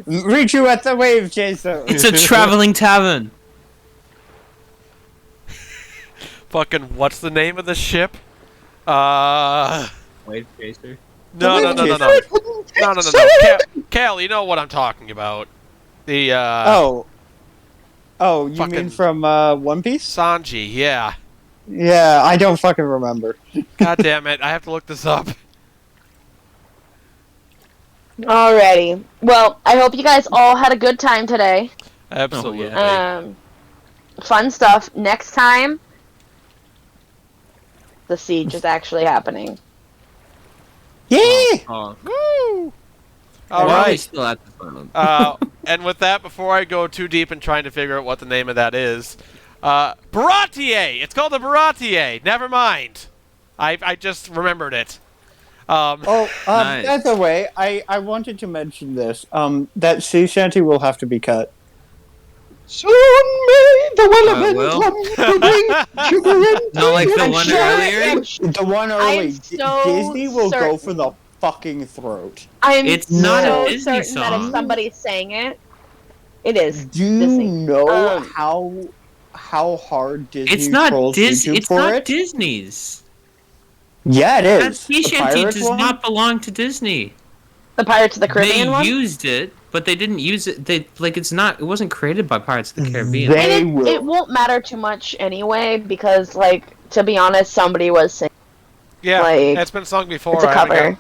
reach you at the Wavechaser. It's a traveling tavern. Fucking what's the name of the ship? Wavechaser. No. Cal, you know what I'm talking about. The Oh, you fucking- mean from One Piece? Sanji, yeah. Yeah, I don't fucking remember. God damn it, I have to look this up. Alrighty. Well, I hope you guys all had a good time today. Absolutely. Fun stuff. Next time, the siege is actually happening. Yeah. Oh, Woo! All why are we right. still at the island? And with that, before I go too deep in trying to figure out what the name of that is, Baratier! It's called the Baratier! Never mind. I just remembered it. Oh, Nice. by the way, I wanted to mention this. That sea shanty will have to be cut. Soon may the will? Wildemount come to bring sugar and Not like the I'm one sure- earlier? The one I early. am so Disney will go certain. for the fucking throat. I'm It's not so a Disney certain that if song. somebody's saying it, it is. Do you Disney. know how hard Disney It's not trolls Disney. YouTube It's for not it? Disney's. Yeah, it That is. sea The shanty pirate does one? not belong to Disney. The Pirates of the Caribbean They one? used it, but they didn't use it. It wasn't created by Pirates of the Caribbean. They And will. it won't matter too much anyway, because, like, to be honest, somebody was singing. Yeah, Like, it's been sung before. It's a I haven't cover.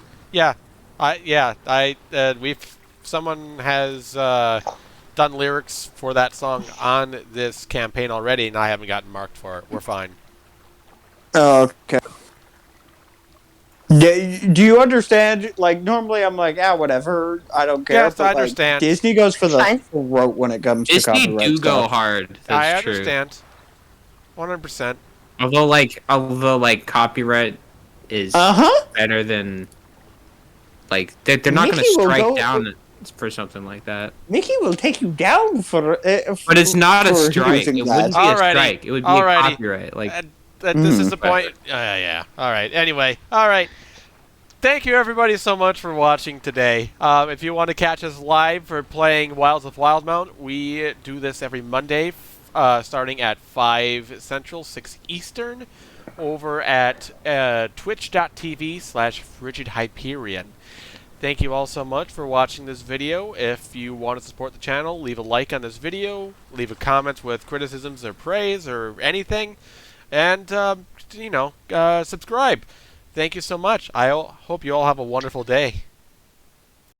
someone has done lyrics for that song on this campaign already, and I haven't gotten marked for it. We're fine. Okay. Do you understand? Like, normally I'm like, whatever, I don't care. Yes, but, I like, understand. Disney goes for the Fine. throat when it comes to Disney copyright do go stuff. hard. That's I true. understand. 100%. Although copyright is Uh-huh. better than they're not going Mickey to will strike go- down for something like that. Mickey will take you down for But it's not a for strike. using It that. wouldn't be Alrighty. a strike. It would be Alrighty. a copyright. This is the point. Yeah. All right. Anyway. All right. Thank you, everybody, so much for watching today. If you want to catch us live for playing Wilds of Wildemount, we do this every Monday, starting at 5 Central, 6 Eastern, over at twitch.tv/FrigidHyperion. Thank you all so much for watching this video. If you want to support the channel, leave a like on this video, leave a comment with criticisms or praise or anything, and, subscribe. Thank you so much. I hope you all have a wonderful day.